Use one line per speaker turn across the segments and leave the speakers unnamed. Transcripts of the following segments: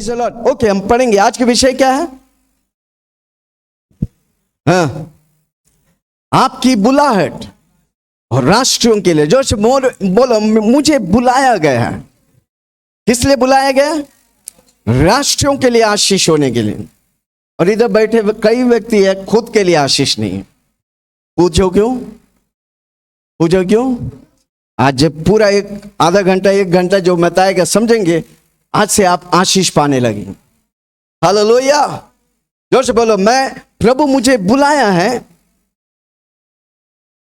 Praise the Lord. Okay, हम पढ़ेंगे। आज के विषय क्या है? हाँ, आपकी बुलाहट और राष्ट्रों के लिए। जो बोलो, मुझे बुलाया गया है। किस लिए बुलाया गया? राष्ट्रों के लिए आशीष होने के लिए। और इधर बैठे कई व्यक्ति है खुद के लिए आशीष नहीं है। पूछो क्यों? पूछो क्यों? आज जब पूरा आधा घंटा 1 घंटा जो बताएगा समझेंगे, आज से आप आशीष पाने लगेंगे। हालेलुया। जोर से बोलो, मैं प्रभु मुझे बुलाया है।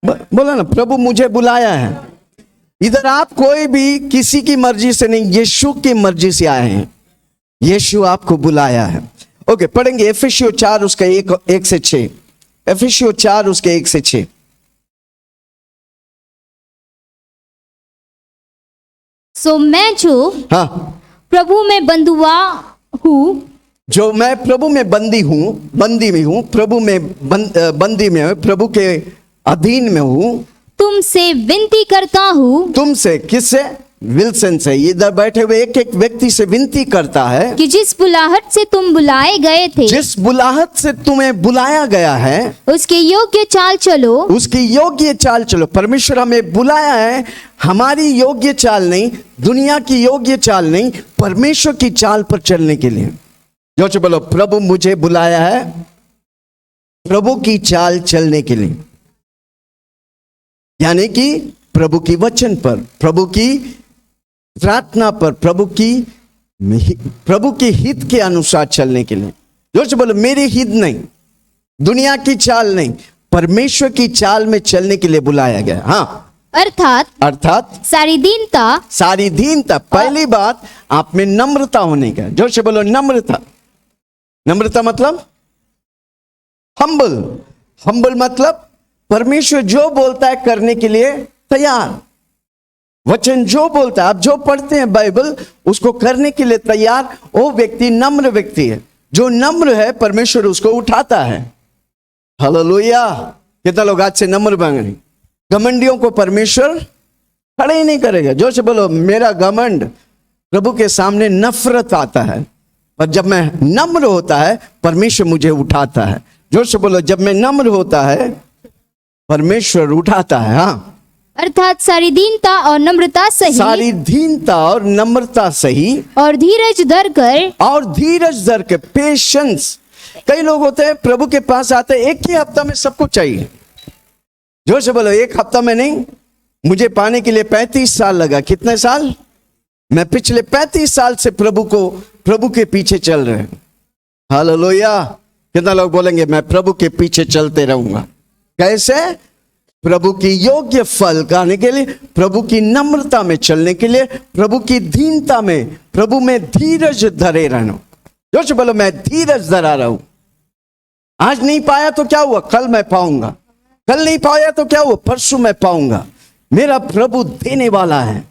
बोला ना, प्रभु मुझे बुलाया है। इधर आप कोई भी किसी की मर्जी से नहीं, यीशु की मर्जी से आए हैं। यीशु आपको बुलाया है। ओके, पढ़ेंगे एफिसियों 4 उसका 1 से 6। एफिसियों 4 उसके 1 से 6।
सो मैं जो
हाँ,
प्रभु में बंधुआ हूँ,
जो मैं प्रभु में बंदी में हूँ, प्रभु में बंदी में, प्रभु के अधीन में हूँ।
तुमसे विनती करता हूँ।
तुमसे? किससे? विल्सन से। इधर बैठे हुए एक एक व्यक्ति से विनती करता है
कि जिस बुलाहट से तुम बुलाए गए थे,
जिस बुलाहट से तुम्हें बुलाया गया है,
उसके योग्य चाल चलो। उसकी
योग्य चाल चलो। परमेश्वर हमें बुलाया है, हमारी योग्य चाल नहीं, दुनिया की योग्य चाल नहीं, परमेश्वर की चाल पर चलने के लिए। जो बोलो, प्रभु मुझे बुलाया है प्रभु की चाल चलने के लिए, यानी कि प्रभु की वचन पर, प्रभु की प्रार्थना पर, प्रभु की हित के अनुसार चलने के लिए। जोर से बोलो, मेरी हित नहीं, दुनिया की चाल नहीं, परमेश्वर की चाल में चलने के लिए बुलाया गया। हाँ, अर्थात सारी दीनता। पहली बात आप में नम्रता होने का। जोर से बोलो, नम्रता मतलब हम्बल मतलब परमेश्वर जो बोलता है करने के लिए तैयार। वचन जो बोलता है, आप जो पढ़ते हैं बाइबल, उसको करने के लिए तैयार। वो व्यक्ति नम्र व्यक्ति है। जो नम्र है, परमेश्वर उसको उठाता है। हालेलुया। कितना लोग आज से नम्र बन गए? घमंडियों को परमेश्वर खड़े ही नहीं करेगा। जो से बोलो, मेरा घमंड प्रभु के सामने नफरत आता है, पर जब मैं नम्र होता है, परमेश्वर मुझे उठाता है। जोर से बोलो, जब मैं नम्र होता है, परमेश्वर उठाता है। हाँ,
अर्थात सारी दीनता और नम्रता सही, और धीरज धर कर पेशेंस। कई लोग होते हैं प्रभु के पास आते हैं, एक ही हफ्ता में सब कुछ चाहिए। जोर से बोलो, 1 हफ्ता में नहीं। मुझे पाने के लिए 35 साल लगा। कितने साल? मैं पिछले 35 साल से प्रभु के पीछे चल रहे हैं। हालेलुया। कितना लोग बोलेंगे, मैं प्रभु के पीछे चलते रहूंगा? कैसे? प्रभु की योग्य फल पाने के लिए, प्रभु की नम्रता में चलने के लिए, प्रभु की दीनता में, प्रभु में धीरज धरे रहना। जो से बोलो, मैं धीरज धरा रहा हूं। आज नहीं पाया तो क्या हुआ, कल मैं पाऊंगा। कल नहीं पाया तो क्या हुआ, परसों मैं पाऊंगा। मेरा प्रभु देने वाला है,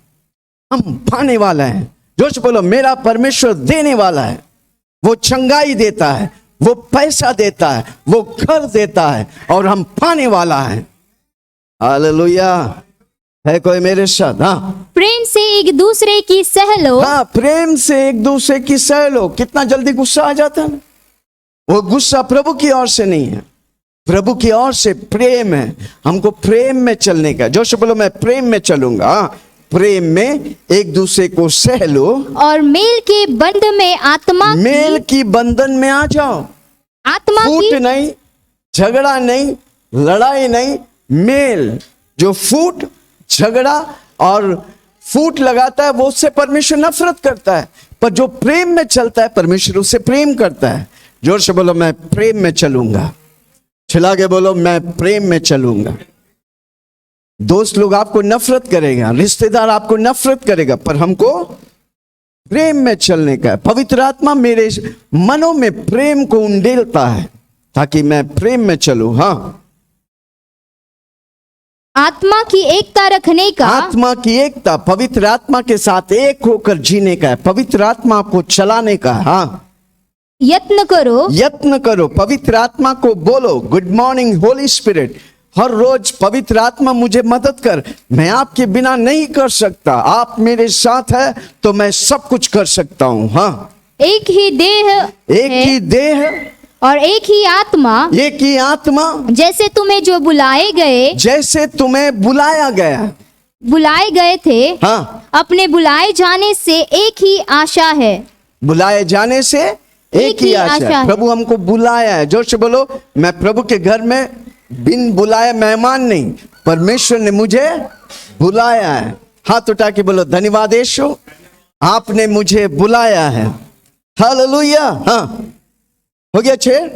हम पाने वाला है। जो से बोलो, मेरा परमेश्वर देने वाला है। वो चंगाई देता है, वो पैसा देता है, वो घर देता है, और हम पाने वाला है। हालेलुया। है कोई मेरे साथ? हाँ, प्रेम से एक दूसरे की सह लो।
हाँ, प्रेम से एक दूसरे की सह लो। कितना जल्दी गुस्सा आ जाता है। वो गुस्सा प्रभु की ओर से नहीं है, प्रभु की ओर से प्रेम है। हमको प्रेम में चलने का। जो से बोलो, मैं प्रेम में चलूंगा। प्रेम में एक दूसरे को सह लो, और
मेल के बंधन
में आ जाओ। फूट नहीं, झगड़ा नहीं, लड़ाई नहीं, मेल। जो फूट, झगड़ा और फूट लगाता है, वो उससे परमेश्वर नफरत करता है। पर जो प्रेम में चलता है, परमेश्वर उससे प्रेम करता है। जोर से बोलो, मैं प्रेम में चलूंगा। चिल्ला के बोलो, मैं प्रेम में चलूंगा। दोस्त लोग आपको नफरत करेगा, रिश्तेदार आपको नफरत करेगा, पर हमको प्रेम में चलने का है। पवित्र आत्मा मेरे मनों में प्रेम को उंडेलता है, ताकि मैं प्रेम में चलूं। हाँ,
आत्मा की एकता रखने का।
आत्मा की एकता, पवित्र आत्मा के साथ एक होकर जीने का है। पवित्र आत्मा को चलाने का। हाँ,
यत्न
करो। पवित्र आत्मा को बोलो, गुड मॉर्निंग होली स्पिरिट। हर रोज पवित्र आत्मा मुझे मदद कर, मैं आपके बिना नहीं कर सकता। आप मेरे साथ है तो मैं सब कुछ कर सकता हूं। हाँ,
एक ही देह
एक
है
ही देह,
और एक ही आत्मा,
एक ही आत्मा,
जैसे तुम्हें जो
जैसे तुम्हें बुलाए गए थे, हाँ,
अपने बुलाए जाने से एक ही आशा है।
बुलाए जाने से एक ही आशा है। प्रभु हमको बुलाया है। जोर से बोलो, मैं प्रभु के घर में बिन बुलाए मेहमान नहीं, परमेश्वर ने मुझे बुलाया है। हाथ उठा के बोलो, धन्यवाद यीशु, आपने मुझे बुलाया है। हालेलुया। हाँ, हो गया 6?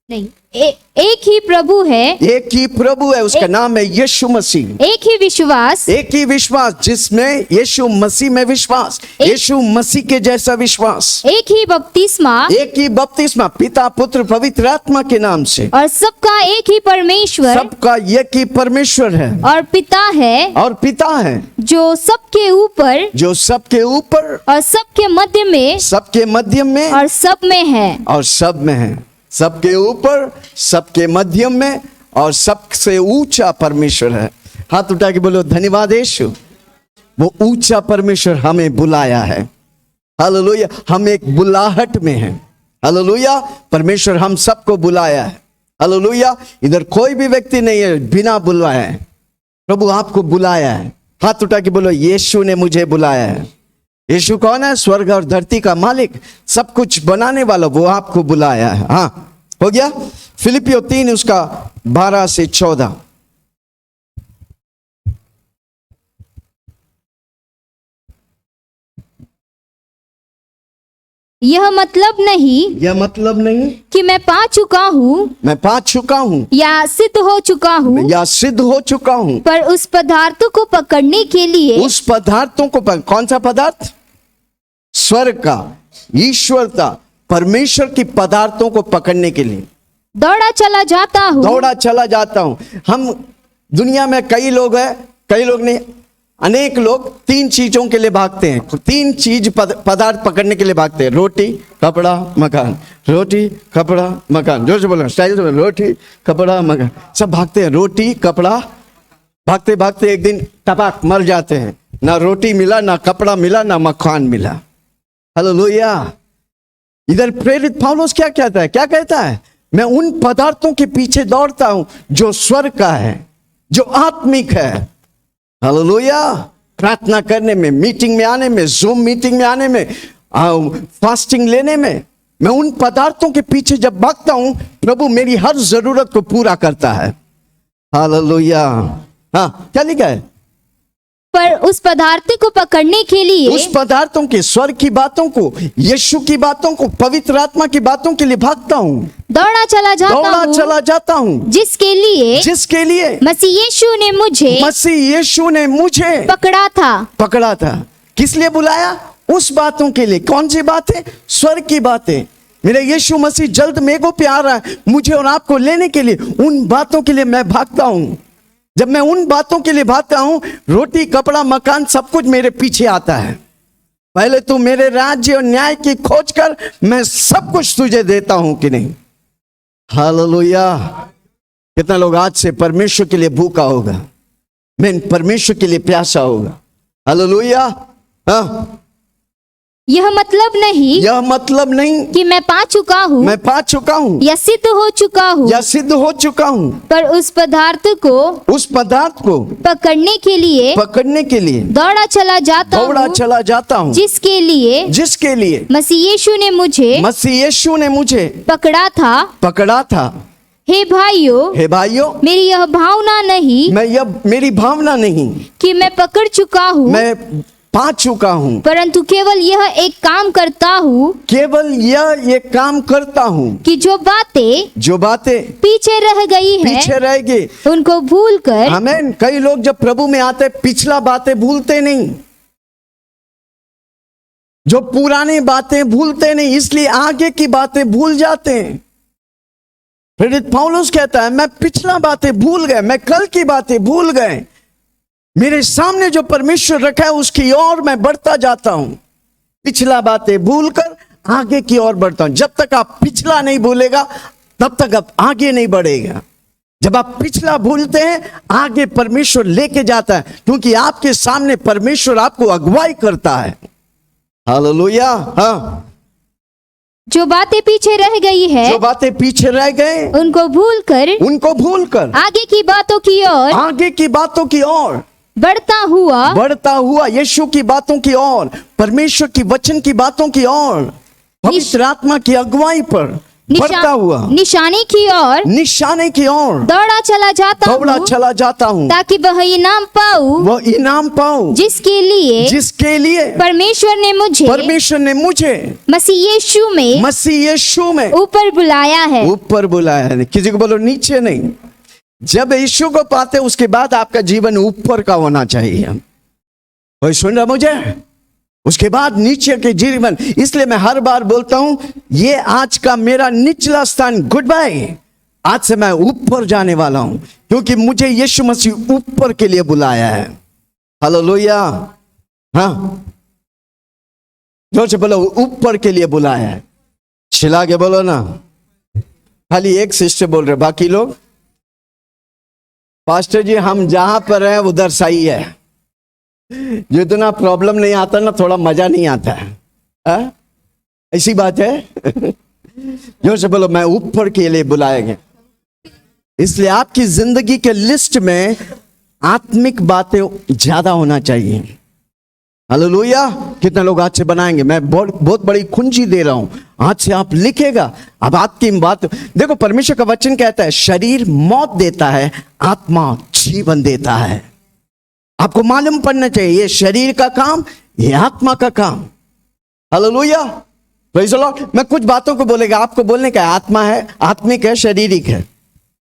नहीं, एक ही प्रभु है,
एक ही प्रभु है, उसका नाम है यीशु मसीह।
एक ही विश्वास,
एक ही विश्वास, जिसमें यीशु मसीह में विश्वास, यीशु मसीह के जैसा विश्वास।
एक ही बपतिस्मा,
एक ही बपतिस्मा, पिता पुत्र पवित्र आत्मा के नाम से।
और सबका एक ही परमेश्वर,
सबका एक ही परमेश्वर है
और पिता है,
और पिता है,
जो सबके ऊपर,
जो सबके ऊपर
और सबके मध्य में,
सबके मध्यम में
और सब में है।
और सब में है। सबके ऊपर, सबके मध्यम में और सबसे ऊंचा परमेश्वर है। हाथ उठा के बोलो, धन्यवाद यीशु, वो ऊंचा परमेश्वर हमें बुलाया है। हालेलुया। हम एक बुलाहट में हैं। हालेलुया। परमेश्वर हम सबको बुलाया है। हालेलुया। इधर कोई भी व्यक्ति नहीं है बिना बुलाया है। प्रभु आपको बुलाया है। हाथ उठा के बोलो, यीशु ने मुझे बुलाया है। यीशु कौन है? स्वर्ग और धरती का मालिक, सब कुछ बनाने वाला, वो आपको बुलाया है। हाँ, हो गया। फिलिपियो 3 उसका 12 से 14।
यह मतलब नहीं कि मैं पा चुका हूँ या सिद्ध हो चुका हूँ, पर उस पदार्थ को पकड़ने के लिए,
उस पदार्थों को कौन सा पदार्थ? स्वर्ग का, ईश्वर का, परमेश्वर की पदार्थों को पकड़ने के लिए
दौड़ा चला जाता हूँ। हम दुनिया में कई लोग नहीं, अनेक लोग 3 चीजों के लिए भागते हैं। 3 चीज पदार्थ पकड़ने के लिए भागते हैं: रोटी, कपड़ा, मकान। रोटी, कपड़ा, मकान। जोर से बोलो, स्टाइल से बोलो, रोटी, कपड़ा, मकान। सब भागते हैं, रोटी, कपड़ा। भागते भागते एक दिन टपाक मर जाते हैं। ना रोटी मिला, ना कपड़ा मिला, ना मकान मिला। हालेलुया। इधर प्रेरित पौलुस क्या कहता है? मैं उन पदार्थों के पीछे दौड़ता हूं जो स्वर्ग का है, जो आत्मिक है। हालेलुया। प्रार्थना करने में, मीटिंग में आने में, जूम मीटिंग में आने में, फास्टिंग लेने में, मैं उन पदार्थों के पीछे जब भागता हूं, प्रभु मेरी हर जरूरत को पूरा करता है। हालेलुया। हाँ, क्या लिखा है? पर उस पदार्थ को पकड़ने के लिए,
उस पदार्थों के, स्वर्ग की बातों को, यीशु की बातों को, पवित्र आत्मा की बातों के लिए भागता हूँ,
दौड़ा चला जाता हूँ, जिसके लिए मसीह यीशु ने मुझे
पकड़ा था। किस लिए बुलाया? उस बातों के लिए। कौन सी बातें? स्वर्ग की बातें। मेरा यीशु मसीह जल्द मेघों पे आ रहा है, मुझे और आपको लेने के लिए। उन बातों के लिए मैं भागता हूँ। जब मैं उन बातों के लिए भागता हूं, रोटी, कपड़ा, मकान, सब कुछ मेरे पीछे आता है। पहले तू मेरे राज्य और न्याय की खोज कर, मैं सब कुछ तुझे देता हूं कि नहीं? हालेलुया। कितना लोग आज से परमेश्वर के लिए भूखा होगा, मैं परमेश्वर के लिए प्यासा होगा। हालेलुया। हाँ,
यह मतलब नहीं कि मैं पा चुका हूँ या सिद्ध हो चुका हूँ, पर उस पदार्थ को पकड़ने के लिए दौड़ा चला जाता हूँ, जिसके लिए मसीह यीशु ने मुझे पकड़ा था। हे भाइयों, मेरी यह भावना नहीं कि मैं पकड़ चुका हूँ,
मैं पा चुका हूं,
परंतु केवल यह एक काम करता हूं कि जो बातें पीछे रह गई उनको भूलकर।
आमीन। कई लोग जब प्रभु में आते, पिछला बातें भूलते नहीं, जो पुरानी बातें भूलते नहीं, इसलिए आगे की बातें भूल जाते हैं। प्रेरित पौलुस कहता है, मैं पिछला बातें भूल गए, मैं कल की बातें भूल गए। मेरे सामने जो परमेश्वर रखा है उसकी ओर मैं बढ़ता जाता हूं। पिछला बातें भूलकर आगे की ओर बढ़ता हूं। जब तक आप पिछला नहीं भूलेगा, तब तक आप आगे नहीं बढ़ेगा। जब आप पिछला भूलते हैं, आगे परमेश्वर लेके जाता है, क्योंकि आपके सामने परमेश्वर आपको अगुवाई करता है। हालेलुया। हाँ,
जो बातें पीछे रह गई है
जो बातें पीछे रह गए
उनको भूलकर
आगे की बातों की ओर बढ़ता हुआ यीशु की बातों की ओर, परमेश्वर की वचन की बातों की ओर, पवित्र आत्मा की अगुवाई पर बढ़ता हुआ
निशाने की ओर
दौड़ा चला जाता हूँ
ताकि वह इनाम पाऊं
जिसके लिए परमेश्वर ने मुझे
मसीह यीशु में ऊपर बुलाया है।
किसी को बोलो नीचे नहीं। जब यीशु को पाते उसके बाद आपका जीवन ऊपर का होना चाहिए। कोई सुन रहा मुझे? उसके बाद नीचे के जीवन। इसलिए मैं हर बार बोलता हूं ये आज का मेरा निचला स्थान, गुड बाय। आज से मैं ऊपर जाने वाला हूं क्योंकि मुझे यीशु मसीह ऊपर के लिए बुलाया है। हालेलुया। हाँ, जोर से बोलो, ऊपर के लिए बुलाया है। चिल्ला के बोलो ना। खाली एक सिस्टर बोल रहे, बाकी लोग पास्टर जी हम जहां पर हैं उधर सही है। जितना प्रॉब्लम नहीं आता ना, थोड़ा मजा नहीं आता है। ऐसी बात है। जो से बोलो, मैं ऊपर के लिए बुलाया गया। इसलिए आपकी जिंदगी के लिस्ट में आत्मिक बातें ज्यादा होना चाहिए। हालेलुया। कितने लोग आज से बनाएंगे? मैं बहुत बड़ी कुंजी दे रहा हूं, आज से आप लिखेगा। अब आपकी बात देखो, परमेश्वर का वचन कहता है शरीर मौत देता है, आत्मा जीवन देता है। आपको मालूम पड़ना चाहिए ये शरीर का काम, ये आत्मा का काम। Hallelujah, praise the Lord. मैं कुछ बातों को बोलेगा, आपको बोलने का आत्मा है, आत्मिक है, शारीरिक है।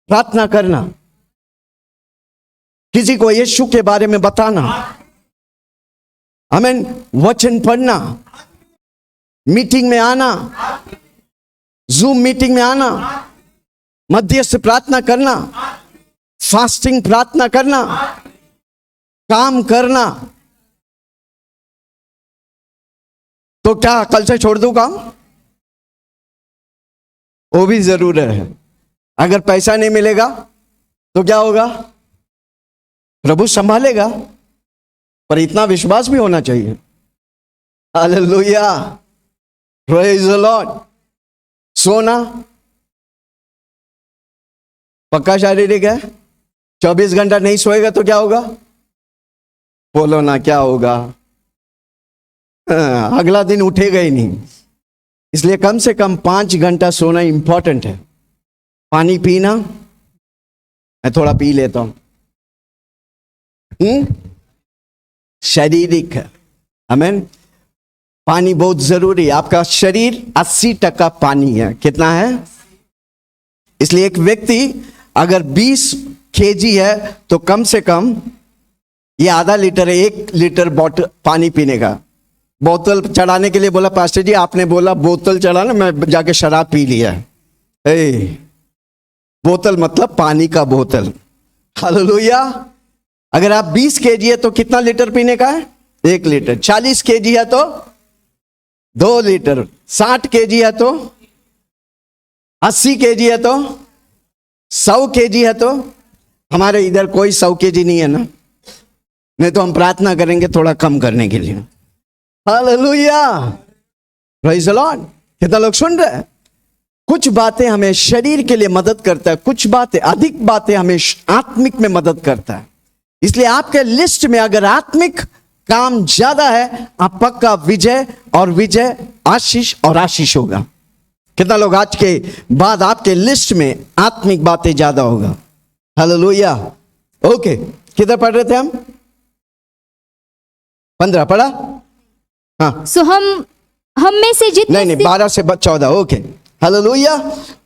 प्रार्थना करना, किसी को यीशु के बारे में बताना, आमीन, वचन पढ़ना, मीटिंग में आना, जूम मीटिंग में आना, मध्यस्थ प्रार्थना करना, फास्टिंग प्रार्थना करना, काम करना। तो क्या कल से छोड़ दूं काम? वो भी जरूर है। अगर पैसा नहीं मिलेगा तो क्या होगा? प्रभु संभालेगा, पर इतना विश्वास भी होना चाहिए। Hallelujah, praise the Lord. सोना पक्का शारीरिक है। 24 घंटा नहीं सोएगा तो क्या होगा? बोलो ना, क्या होगा? अगला दिन उठेगा ही नहीं। इसलिए कम से कम 5 घंटा सोना इंपॉर्टेंट है। पानी पीना, मैं थोड़ा पी लेता हूं, शारीरिक है। आमीन। पानी बहुत जरूरी है। आपका शरीर 80% पानी है। कितना है? इसलिए एक व्यक्ति अगर 20 kg है तो कम से कम ये आधा लीटर है, 1 लीटर बॉटल पानी पीने का। बोतल चढ़ाने के लिए बोला पास्टर जी, आपने बोला बोतल चढ़ाना, मैं जाके शराब पी लिया। बोतल मतलब पानी का बोतल। हालेलुया। अगर आप 20 kg है तो कितना लीटर पीने का है? 1 लीटर। 40 kg है तो 2 लीटर। 60 kg है तो 80 kg है तो 100 kg है तो, हमारे इधर कोई 100 kg नहीं है ना, नहीं तो हम प्रार्थना करेंगे थोड़ा कम करने के लिए। Hallelujah, praise the Lord. कितना लोग सुन रहे हैं? कुछ बातें हमें शरीर के लिए मदद करता है, कुछ बातें, अधिक बातें हमें आत्मिक में मदद करता है। इसलिए आपके लिस्ट में अगर आत्मिक काम ज्यादा है, आप पक्का विजय और विजय, आशीष और आशीष होगा। कितना लोग आज के बाद आपके लिस्ट में आत्मिक बातें ज्यादा होगा? हालेलुया। ओके, किधर पढ़ रहे थे हम? 15 पढ़ा? हाँ।
सो हम में से जितने
नहीं 12 से 14। Okay, hallelujah,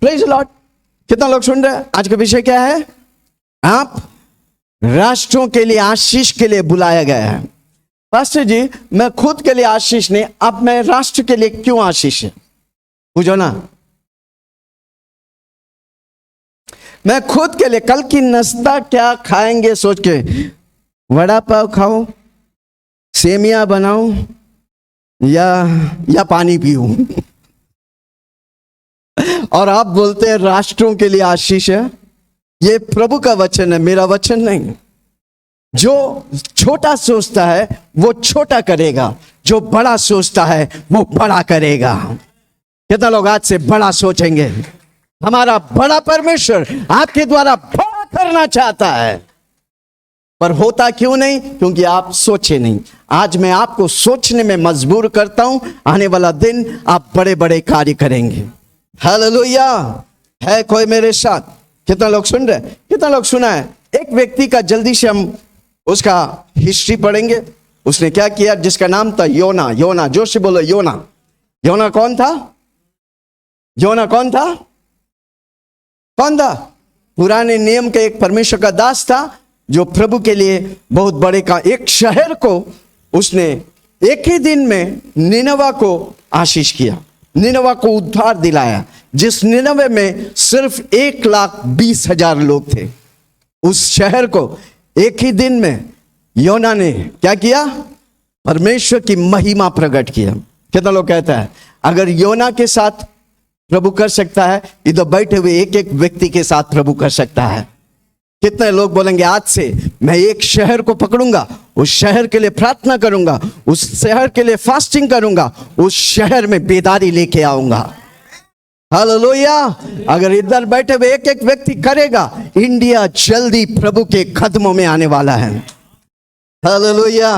praise the Lord. कितना लोग सुन रहे हैं? आज का विषय क्या है? आप राष्ट्रों के लिए आशीष के लिए बुलाया गया है। पास्टर जी, मैं खुद के लिए आशीष नहीं, अब मैं राष्ट्र के लिए क्यों आशीष है? पूछो ना। मैं खुद के लिए कल की नाश्ता क्या खाएंगे सोच के, वड़ा पाव खाऊं, सेमिया बनाऊं या पानी पीऊं। और आप बोलते हैं राष्ट्रों के लिए आशीष है। ये प्रभु का वचन है, मेरा वचन नहीं। जो छोटा सोचता है वो छोटा करेगा, जो बड़ा सोचता है वो बड़ा करेगा। कितना लोग आज से बड़ा सोचेंगे? हमारा बड़ा परमेश्वर आपके द्वारा बड़ा करना चाहता है, पर होता क्यों नहीं? क्योंकि आप सोचे नहीं। आज मैं आपको सोचने में मजबूर करता हूं, आने वाला दिन आप बड़े बड़े कार्य करेंगे। हालेलुया। है कोई मेरे साथ? कितना लोग सुन रहे? कितना लोग सुना है? एक व्यक्ति का जल्दी से हम उसका हिस्ट्री पढ़ेंगे। उसने क्या किया? जिसका नाम था योना। योना, जोर से बोलो योना। योना कौन था? योना कौन था? कौन था? पुराने नियम के एक परमेश्वर का दास था, जो प्रभु के लिए बहुत बड़े का एक शहर को उसने एक ही दिन में निनवा को आशीष किया, निनवा को उद्धार दिलाया, जिस निनवे में सिर्फ 1,20,000 लोग थे। उस शहर को एक ही दिन में योना ने क्या किया? परमेश्वर की महिमा प्रकट किया। कितना लोग कहता है अगर योना के साथ प्रभु कर सकता है, इधर बैठे हुए एक एक व्यक्ति के साथ प्रभु कर सकता है। कितने लोग बोलेंगे आज से मैं एक शहर को पकड़ूंगा, उस शहर के लिए प्रार्थना करूंगा, उस शहर के लिए फास्टिंग करूंगा, उस शहर में बेदारी लेके आऊंगा। हालेलुया। अगर इधर बैठे हुए एक एक व्यक्ति करेगा, इंडिया जल्दी प्रभु के कदमों में आने वाला है। हालेलुया।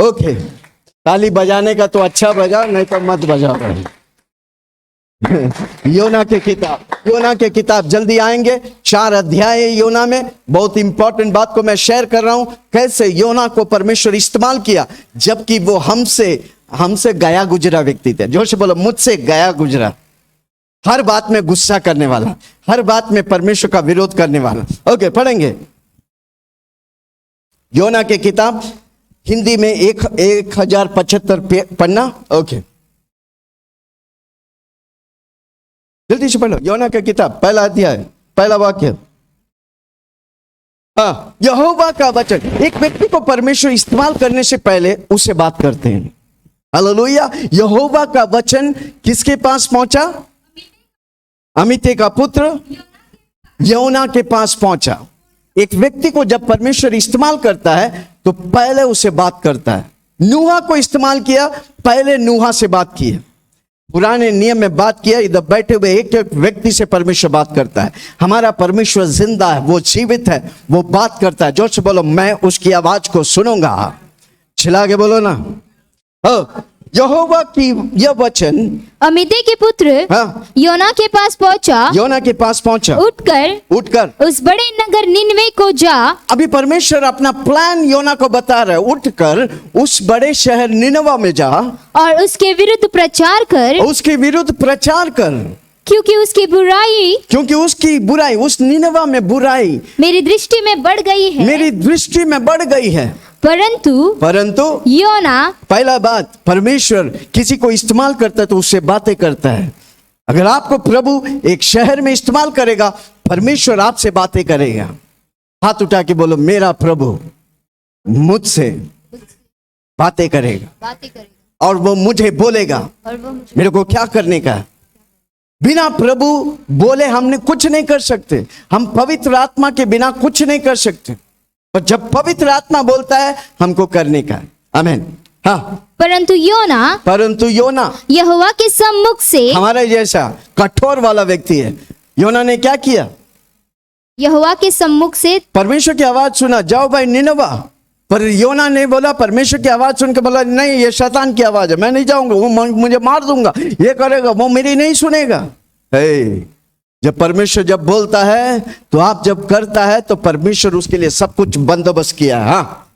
ओके, ताली बजाने का तो अच्छा बजा, नहीं तो मत बजाओ। योना के किताब जल्दी आएंगे। 4 अध्याय योना में। बहुत इंपॉर्टेंट बात को मैं शेयर कर रहा हूं, कैसे योना को परमेश्वर इस्तेमाल किया, जबकि वो हमसे गया गुजरा व्यक्ति थे। जोर से बोलो, मुझसे गया गुजरा। हर बात में गुस्सा करने वाला, हर बात में परमेश्वर का विरोध करने वाला। ओके, पढ़ेंगे योना के किताब, हिंदी में 1075 पन्ना। ओके, जल्दी से पढ़ो योना की किताब, पहला अध्याय, पहला वाक्य। हाँ, यहोवा का वचन। एक व्यक्ति को परमेश्वर इस्तेमाल करने से पहले उसे बात करते हैं। हालेलुया। यहोवा का वचन किसके पास पहुंचा? अमित्ते का पुत्र योना के पास पहुंचा। एक व्यक्ति को जब परमेश्वर इस्तेमाल करता है तो पहले उसे बात करता है। नूहा को इस्तेमाल किया, पहले नूहा से बात की। पुराने नियम में बात किया, इधर बैठे हुए एक एक व्यक्ति से परमेश्वर बात करता है। हमारा परमेश्वर जिंदा है, वो जीवित है, वो बात करता है। जोर से बोलो, मैं उसकी आवाज को सुनूंगा। चिल्ला के बोलो ना। यहोवा की यह वचन
अमित्ते के पुत्र
हाँ,
योना के पास पहुंचा।
योना के पास पहुंचा। उठकर
उस बड़े नगर निनवे को जा।
अभी परमेश्वर अपना प्लान योना को बता रहा है। उठकर उस बड़े शहर निनवा में जा
और उसके विरुद्ध प्रचार कर।
उसके विरुद्ध प्रचार कर,
क्योंकि उसकी बुराई, उस निनवा में बुराई मेरी दृष्टि में बढ़ गई है।
मेरी दृष्टि में बढ़ गई है।
परंतु योना,
पहला बात, परमेश्वर किसी को इस्तेमाल करता है तो उससे बातें करता है। अगर आपको प्रभु एक शहर में इस्तेमाल करेगा, परमेश्वर आपसे बातें करेगा। हाथ उठा के बोलो, मेरा प्रभु मुझसे बातें करेगा और वो मुझे बोलेगा मेरे को क्या करने का है। बिना प्रभु बोले हमने कुछ नहीं कर सकते। हम पवित्र आत्मा के बिना कुछ नहीं कर सकते, और जब पवित्र आत्मा बोलता है हमको करने का है। आमीन। हाँ, परंतु योना
यहोवा के सम्मुख से,
हमारे जैसा कठोर वाला व्यक्ति है। योना ने क्या किया?
यहोवा के सम्मुख से
परमेश्वर की आवाज सुना, जाओ भाई निनवा। पर योना ने बोला, परमेश्वर की आवाज सुन के बोला, नहीं ये शैतान की आवाज है, मैं नहीं जाऊंगा, वो मुझे मार दूंगा, ये करेगा, वो मेरी नहीं सुनेगा। जब परमेश्वर जब बोलता है तो आप जब करता है तो परमेश्वर उसके लिए सब कुछ बंदोबस्त किया है। हाँ,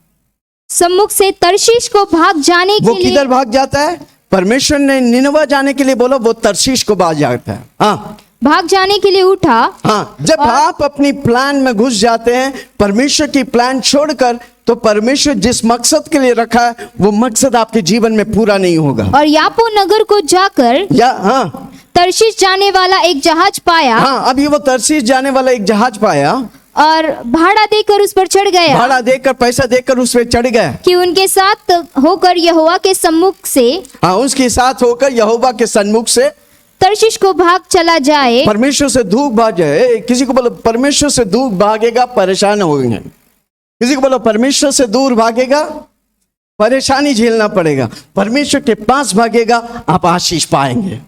सम्मुख से तर्शीश को भाग जाने के लिए।
वो किधर भाग जाता है? परमेश्वर ने निनवा जाने के लिए बोला, वो तर्शीश को भाग जाता है। हाँ,
भाग जाने के लिए उठा।
हाँ, जब आप अपनी प्लान में घुस जाते हैं, परमेश्वर की प्लान छोड़कर, तो परमेश्वर जिस मकसद के लिए रखा है वो मकसद आपके जीवन में पूरा नहीं होगा।
और यापो नगर को जाकर
हाँ,
तर्शीश जाने वाला एक जहाज पाया।
हाँ, अभी वो तर्शीश जाने वाला एक जहाज पाया
और भाड़ा देकर उस पर चढ़ गया।
भाड़ा देकर, पैसा देकर उस पर चढ़ गया
कि उनके साथ होकर यहोवा के सम्मुख से,
हाँ, उसके साथ होकर यहोवा के सम्मुख से
तर्शीश को भाग चला जाए।
परमेश्वर से दूर भाग जाए। किसी को बोलो परमेश्वर से दूर भागेगा, परेशान होंगे। किसी को बोलो परमेश्वर से दूर भागेगा, परेशानी झेलना पड़ेगा। परमेश्वर के पास भागेगा, आप आशीष पाएंगे।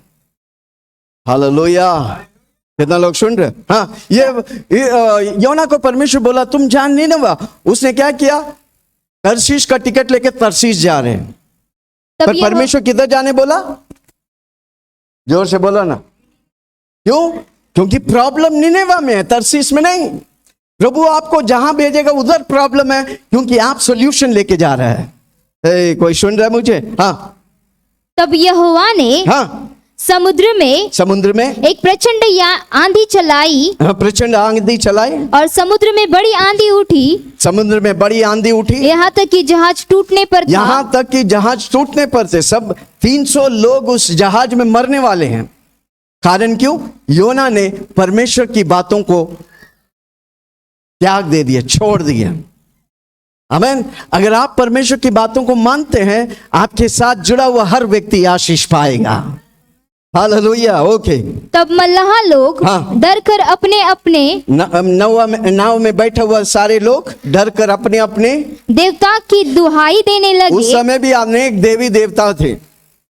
हालेलुया। कितना लोग सुन रहे? हाँ, ये योना को परमेश्वर बोला तुम जान निनवा। उसने क्या किया? तरसीस का टिकट लेके तरसीस जा रहे हैं।
तब
पर परमेश्वर किधर जाने बोला? जोर से बोला ना। क्यों? क्योंकि प्रॉब्लम निनेवा में है, तरसीस में नहीं। प्रभु आपको जहां भेजेगा उधर प्रॉब्लम है, क्योंकि आप सॉल्यूशन लेके जा रहे हैं। कोई सुन रहा है मुझे? हाँ।
तब यहोवा ने
हाँ,
समुद्र में एक प्रचंड आंधी चलाई,
हाँ, प्रचंड आंधी चलाई
और समुद्र में बड़ी आंधी उठी,
समुद्र में बड़ी आंधी उठी,
यहाँ तक कि जहाज टूटने पर था।
यहां तक कि जहाज टूटने पर थे। सब 300 लोग उस जहाज में मरने वाले हैं। कारण क्यों? योना ने परमेश्वर की बातों को त्याग दे दिया, छोड़ दिया। आमीन। अगर आप परमेश्वर की बातों को मानते हैं, आपके साथ जुड़ा हुआ हर व्यक्ति आशीष पाएगा। हालेलुया। ओके।
तब मल्लाह लोग
हाँ।
डर कर अपने अपने
नाव में बैठे हुए सारे लोग डर कर अपने अपने
देवता की दुहाई देने
उस
लगे।
समय भी अनेक देवी देवता थे,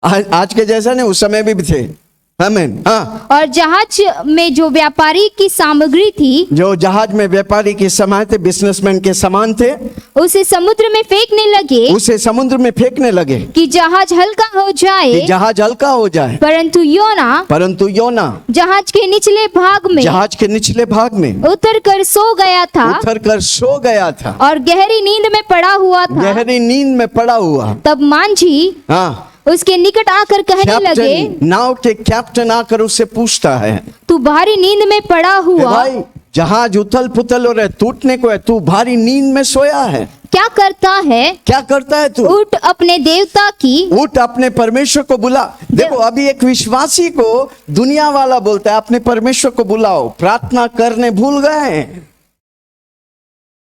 आज के जैसा नहीं, उस समय भी थे। आमीन। हाँ।
और जहाज में जो व्यापारी की सामग्री थी,
जो जहाज में व्यापारी के सामान थे, बिजनेसमैन के सामान थे,
उसे समुद्र में फेंकने लगे
उसे समुद्र में फेंकने लगे
कि जहाज हल्का हो जाए।
कि जहाज हल्का हो जाए।
परंतु योना
जहाज के निचले भाग में
उतर कर सो गया था और गहरी नींद में पड़ा
पड़ा हुआ।
तब मांझी
हाँ,
उसके निकट आकर कहने लगे,
नाव के कैप्टन आकर उससे पूछता है,
तू भारी नींद में पड़ा हुआ,
भाई जहाज उथल पुथल हो रहा है, टूटने को है, तू भारी नींद में सोया है,
क्या करता है तू?
उठ अपने परमेश्वर को बुला। देखो, अभी एक विश्वासी को दुनिया वाला बोलता है अपने परमेश्वर को बुलाओ, प्रार्थना करने भूल गए।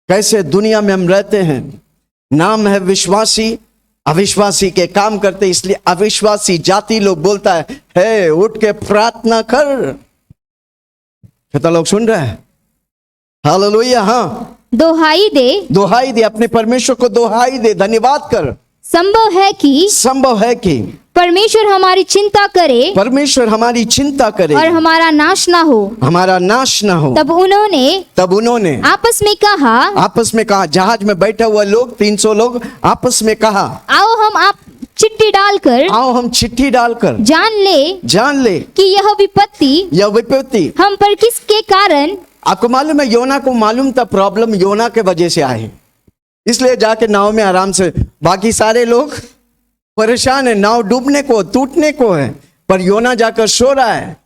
कैसे दुनिया में हम रहते हैं। नाम है विश्वासी, अविश्वासी के काम करते, इसलिए अविश्वासी जाति लोग बोलता है उठ के प्रार्थना कर। कितना लोग सुन रहे हैं? हालेलुया। हाँ,
दोहाई दे,
अपने परमेश्वर को दोहाई दे, धन्यवाद कर।
संभव है कि परमेश्वर हमारी चिंता करे और हमारा नाश ना हो। तब उन्होंने आपस में कहा,
जहाज में बैठा हुआ लोग 300 लोग आपस में कहा,
आओ हम चिट्ठी डालकर
जान ले
कि यह विपत्ति हम पर किसके कारण।
आपको मालूम है, योना को मालूम था प्रॉब्लम योना के वजह से आए, इसलिए जाके नाव में आराम से, बाकी सारे लोग परेशान है, नाव डूबने को, टूटने को है, पर योना जाकर सो रहा है।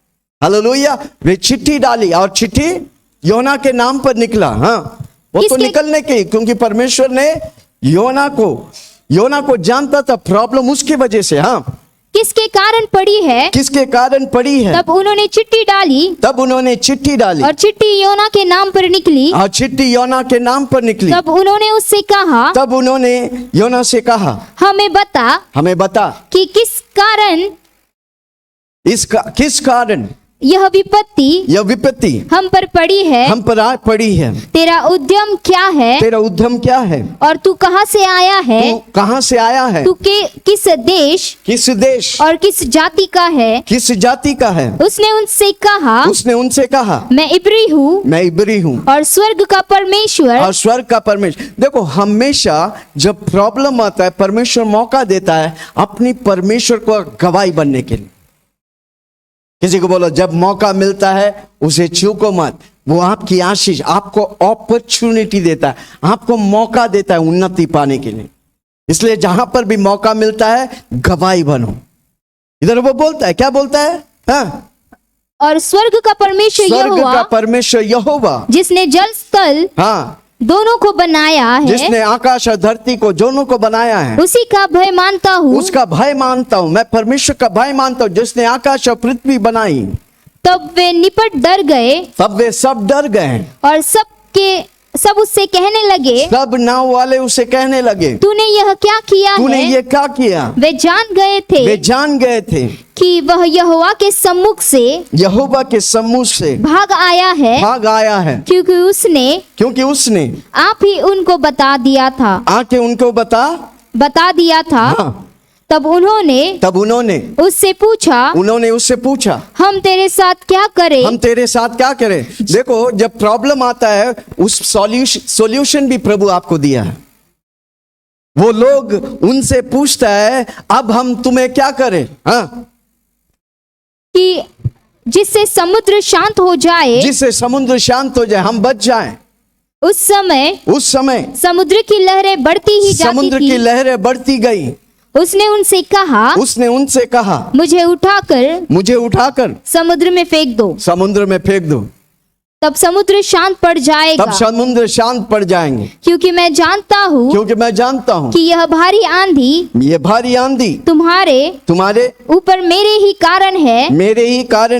हालेलुया। वे चिट्ठी डाली और चिट्ठी योना के नाम पर निकला। हाँ, वो तो निकलने की, क्योंकि परमेश्वर ने योना को जानता था प्रॉब्लम उसकी वजह से। हाँ,
किसके कारण पड़ी है।
तब उन्होंने चिट्ठी डाली
और चिट्ठी योना के नाम पर निकली। तब उन्होंने
योना से कहा,
हमें बता कि किस कारण यह विपत्ति हम पर पड़ी है। तेरा उद्यम क्या है और तू कहाँ से आया है। तू किस देश और किस जाति का है। उसने उनसे कहा, मैं इब्री हूँ और स्वर्ग का परमेश्वर।
देखो, हमेशा जब प्रॉब्लम आता है, परमेश्वर मौका देता है अपनी परमेश्वर को गवाही बनने के लिए। किसी को बोलो, जब मौका मिलता है उसे चूको मत। वो आपकी आशीष, आपको अपॉर्चुनिटी देता है, आपको मौका देता है उन्नति पाने के लिए। इसलिए जहां पर भी मौका मिलता है, गवाही बनो। इधर वो बोलता है, क्या बोलता है? हाँ?
और स्वर्ग का परमेश्वर यहोवा जिसने जल स्थल दोनों को बनाया है,
जिसने आकाश और धरती को दोनों को बनाया है,
उसी का भय मानता हूँ।
मैं परमेश्वर का भय मानता हूँ, जिसने आकाश और पृथ्वी बनाई।
तब वे सब डर गए और सब उससे कहने लगे,
सब नाव वाले उसे कहने लगे,
तूने ये क्या किया। वे जान गए थे कि वह यहोवा के सम्मुख से भाग आया है, क्योंकि उसने आप ही उनको बता दिया था।
बता दिया था।
हाँ। तब उन्होंने
उससे पूछा
हम तेरे साथ क्या करें?
हम तेरे साथ क्या करें? देखो, जब प्रॉब्लम आता है उस सॉल्यूशन भी प्रभु आपको दिया है। वो लोग उनसे पूछता है अब हम तुम्हें क्या करें? हाँ,
कि जिससे समुद्र शांत हो जाए,
जिससे समुद्र शांत हो जाए, हम बच जाएं।
उस समय समुद्र की लहरें बढ़ती ही जाती
समुद्र
थी।
की लहरें बढ़ती गई।
उसने उनसे कहा मुझे उठाकर
समुद्र में फेंक दो।
तब समुद्र शांत पड़ जाएगा।
तब समुद्र शांत पड़ जाएंगे,
क्योंकि मैं जानता हूँ कि यह भारी आंधी
तुम्हारे
ऊपर मेरे ही कारण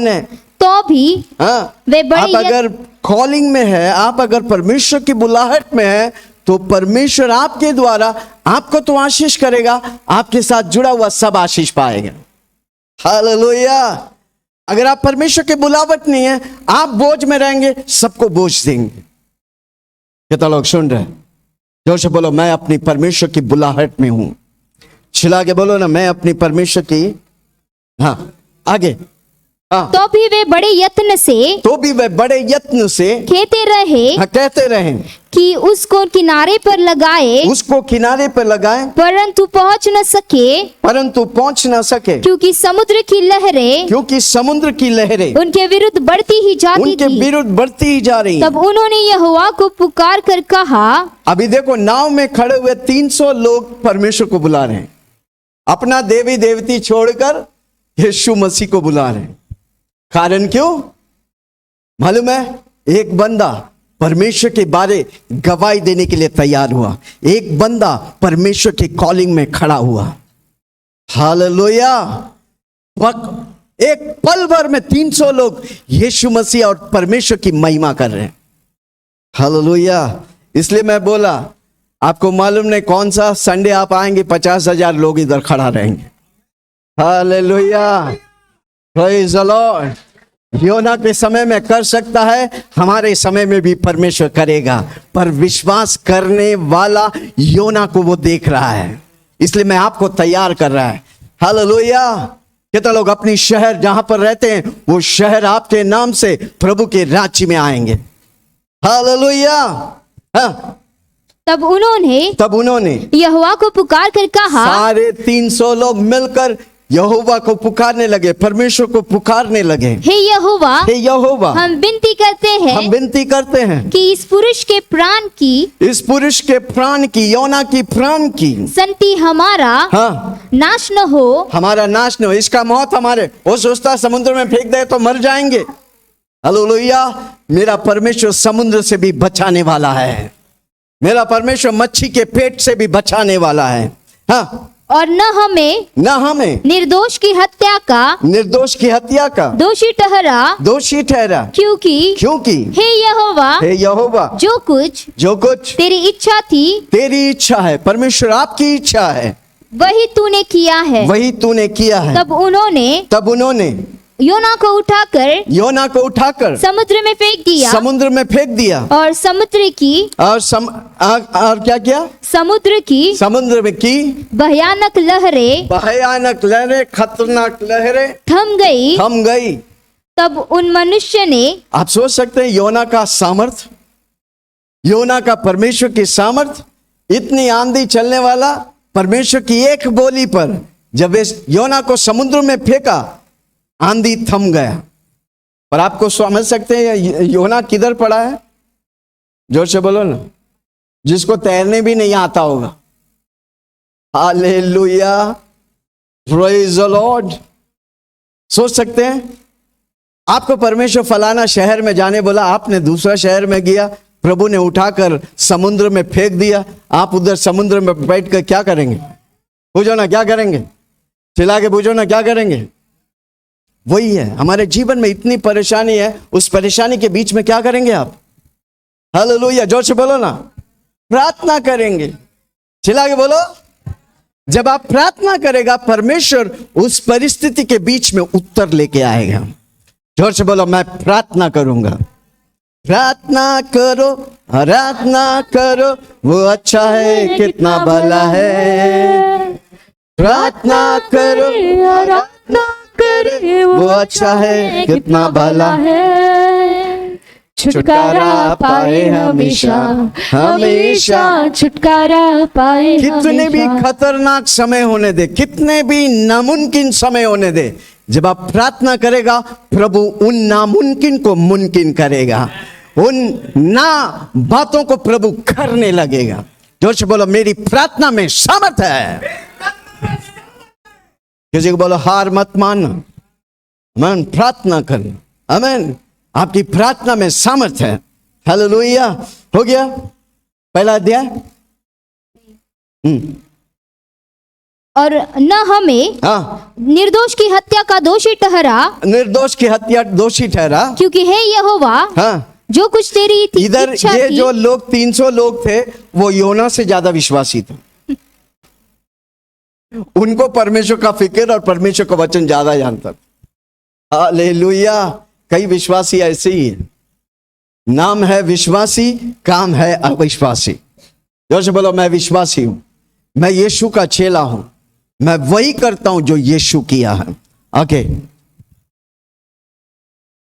है। तो भी
हाँ,
वे
आप
बड़ी
अगर कॉलिंग में है, आप अगर परमेश्वर की बुलाहट में है, तो परमेश्वर आपके द्वारा आपको तो आशीष करेगा, आपके साथ जुड़ा हुआ सब आशीष पाएगा। हालेलुया। अगर आप परमेश्वर के बुलावट नहीं है, आप बोझ में रहेंगे, सबको बोझ देंगे। कितना लोग सुन रहे हैं? जोर से बोलो, मैं अपनी परमेश्वर की बुलाहट में हूं। चिल्ला के बोलो ना, मैं अपनी परमेश्वर की। हाँ, आगे। हाँ,
तो भी वे बड़े यत्न से कहते रहे कि उसको किनारे पर लगाए, परंतु पहुंच न सके, क्योंकि समुद्र की लहरें उनके विरुद्ध बढ़ती ही
जा रही।
तब उन्होंने यहोवा को पुकार कर कहा।
अभी देखो, नाव में खड़े हुए 300 लोग परमेश्वर को बुला रहे हैं, अपना देवी देवती छोड़कर यीशु मसीह को बुला रहे हैं। कारण क्यों मालूम है? एक बंदा परमेश्वर के बारे गवाही देने के लिए तैयार हुआ, एक बंदा परमेश्वर के कॉलिंग में खड़ा हुआ। हालेलुया। एक पल भर में 300 लोग यीशु मसीह और परमेश्वर की महिमा कर रहे हैं। हालेलुया। इसलिए मैं बोला, आपको मालूम नहीं कौन सा संडे आप आएंगे, 50,000 लोग इधर खड़ा रहेंगे। Hallelujah, praise the Lord. योना के समय में कर सकता है, हमारे समय में भी परमेश्वर करेगा, पर विश्वास करने वाला योना को वो देख रहा है, इसलिए मैं आपको तैयार कर रहा है। हालेलुया। कितने लोग अपनी शहर जहां पर रहते हैं, वो शहर आपके नाम से प्रभु के राज्य में आएंगे। हालेलुया। हाँ। तब उन्होंने
यहोवा को पुकार कर कहा।
सारे 300 लोग मिलकर यहोवा को पुकारने लगे, परमेश्वर को पुकारने लगे।
हे यहोवा, हम विनती करते हैं कि इस पुरुष के प्राण की योना की प्राण की संति हमारा नाश न हो।
हमारा नाश न हो, इसका मौत हमारे। वो सोचता समुद्र में फेंक दे तो मर जाएंगे। हालेलुया। मेरा परमेश्वर समुद्र से भी बचाने वाला है, मेरा परमेश्वर मच्छी के पेट से भी बचाने वाला है। हाँ,
और न हमें निर्दोष की हत्या का दोषी ठहरा, क्योंकि हे यहोवा, जो कुछ तेरी
इच्छा है, परमेश्वर आपकी इच्छा है,
वही तूने किया है। तब उन्होंने योना को उठाकर समुद्र में फेंक दिया और समुद्र की भयानक लहरें,
खतरनाक लहरें
थम गई। तब उन मनुष्य ने,
आप सोच सकते हैं योना का सामर्थ, योना का परमेश्वर की सामर्थ, इतनी आंधी चलने वाला परमेश्वर की एक बोली पर जब इस योना को समुद्र में फेंका, आंधी थम गया। पर आपको समझ सकते हैं योना किधर पड़ा है? जोर से बोलो ना, जिसको तैरने भी नहीं आता होगा। Hallelujah, praise the Lord. सोच सकते हैं आपको परमेश्वर फलाना शहर में जाने बोला, आपने दूसरा शहर में गया, प्रभु ने उठाकर समुद्र में फेंक दिया, आप उधर समुद्र में बैठ कर क्या करेंगे? पूछो ना क्या करेंगे? चिल्ला के पूछो ना क्या करेंगे? वही है, हमारे जीवन में इतनी परेशानी है, उस परेशानी के बीच में क्या करेंगे आप? हालेलुया, जोर से बोलो ना, प्रार्थना करेंगे। चिल्ला के बोलो। जब आप प्रार्थना करेगा, परमेश्वर उस परिस्थिति के बीच में उत्तर लेके आएगा। जोर से बोलो, मैं प्रार्थना करूंगा। प्रार्थना करो, आराधना करो, वो अच्छा है, कितना भला है। प्रार्थना करो,
आराधना करे,
वो अच्छा है, कितना भला
है। छुटकारा पाए हमेशा, हमेशा छुटकारा पाए
कितने भी
हमेशा।
खतरनाक समय होने दे, कितने भी नामुमकिन समय होने दे, जब आप प्रार्थना करेगा प्रभु उन नामुमकिन को मुमकिन करेगा, उन ना बातों को प्रभु करने लगेगा। जोर से बोलो मेरी प्रार्थना में सामर्थ है। किसी को बोलो हार मत मानना, आमीन, प्रार्थना करना, आमीन, आपकी प्रार्थना में सामर्थ है। हालेलुया। हो गया पहला अध्याय।
और न हमें
हाँ,
निर्दोष की हत्या का दोषी ठहरा,
निर्दोष की हत्या दोषी ठहरा।
क्योंकि हे यहोवा,
हाँ,
जो कुछ तेरी
इधर
इच्छा
ये
थी,
जो लोग 300 लोग थे वो योना से ज्यादा विश्वासी थे। उनको परमेश्वर का फिक्र और परमेश्वर का वचन ज्यादा जानता था। हालेलुया। कई विश्वासी ऐसे ही है, नाम है विश्वासी, काम है अविश्वासी। जोर से बोलो मैं विश्वासी हूं, मैं यीशु का चेला हूं, मैं वही करता हूं जो यीशु किया है। ओके।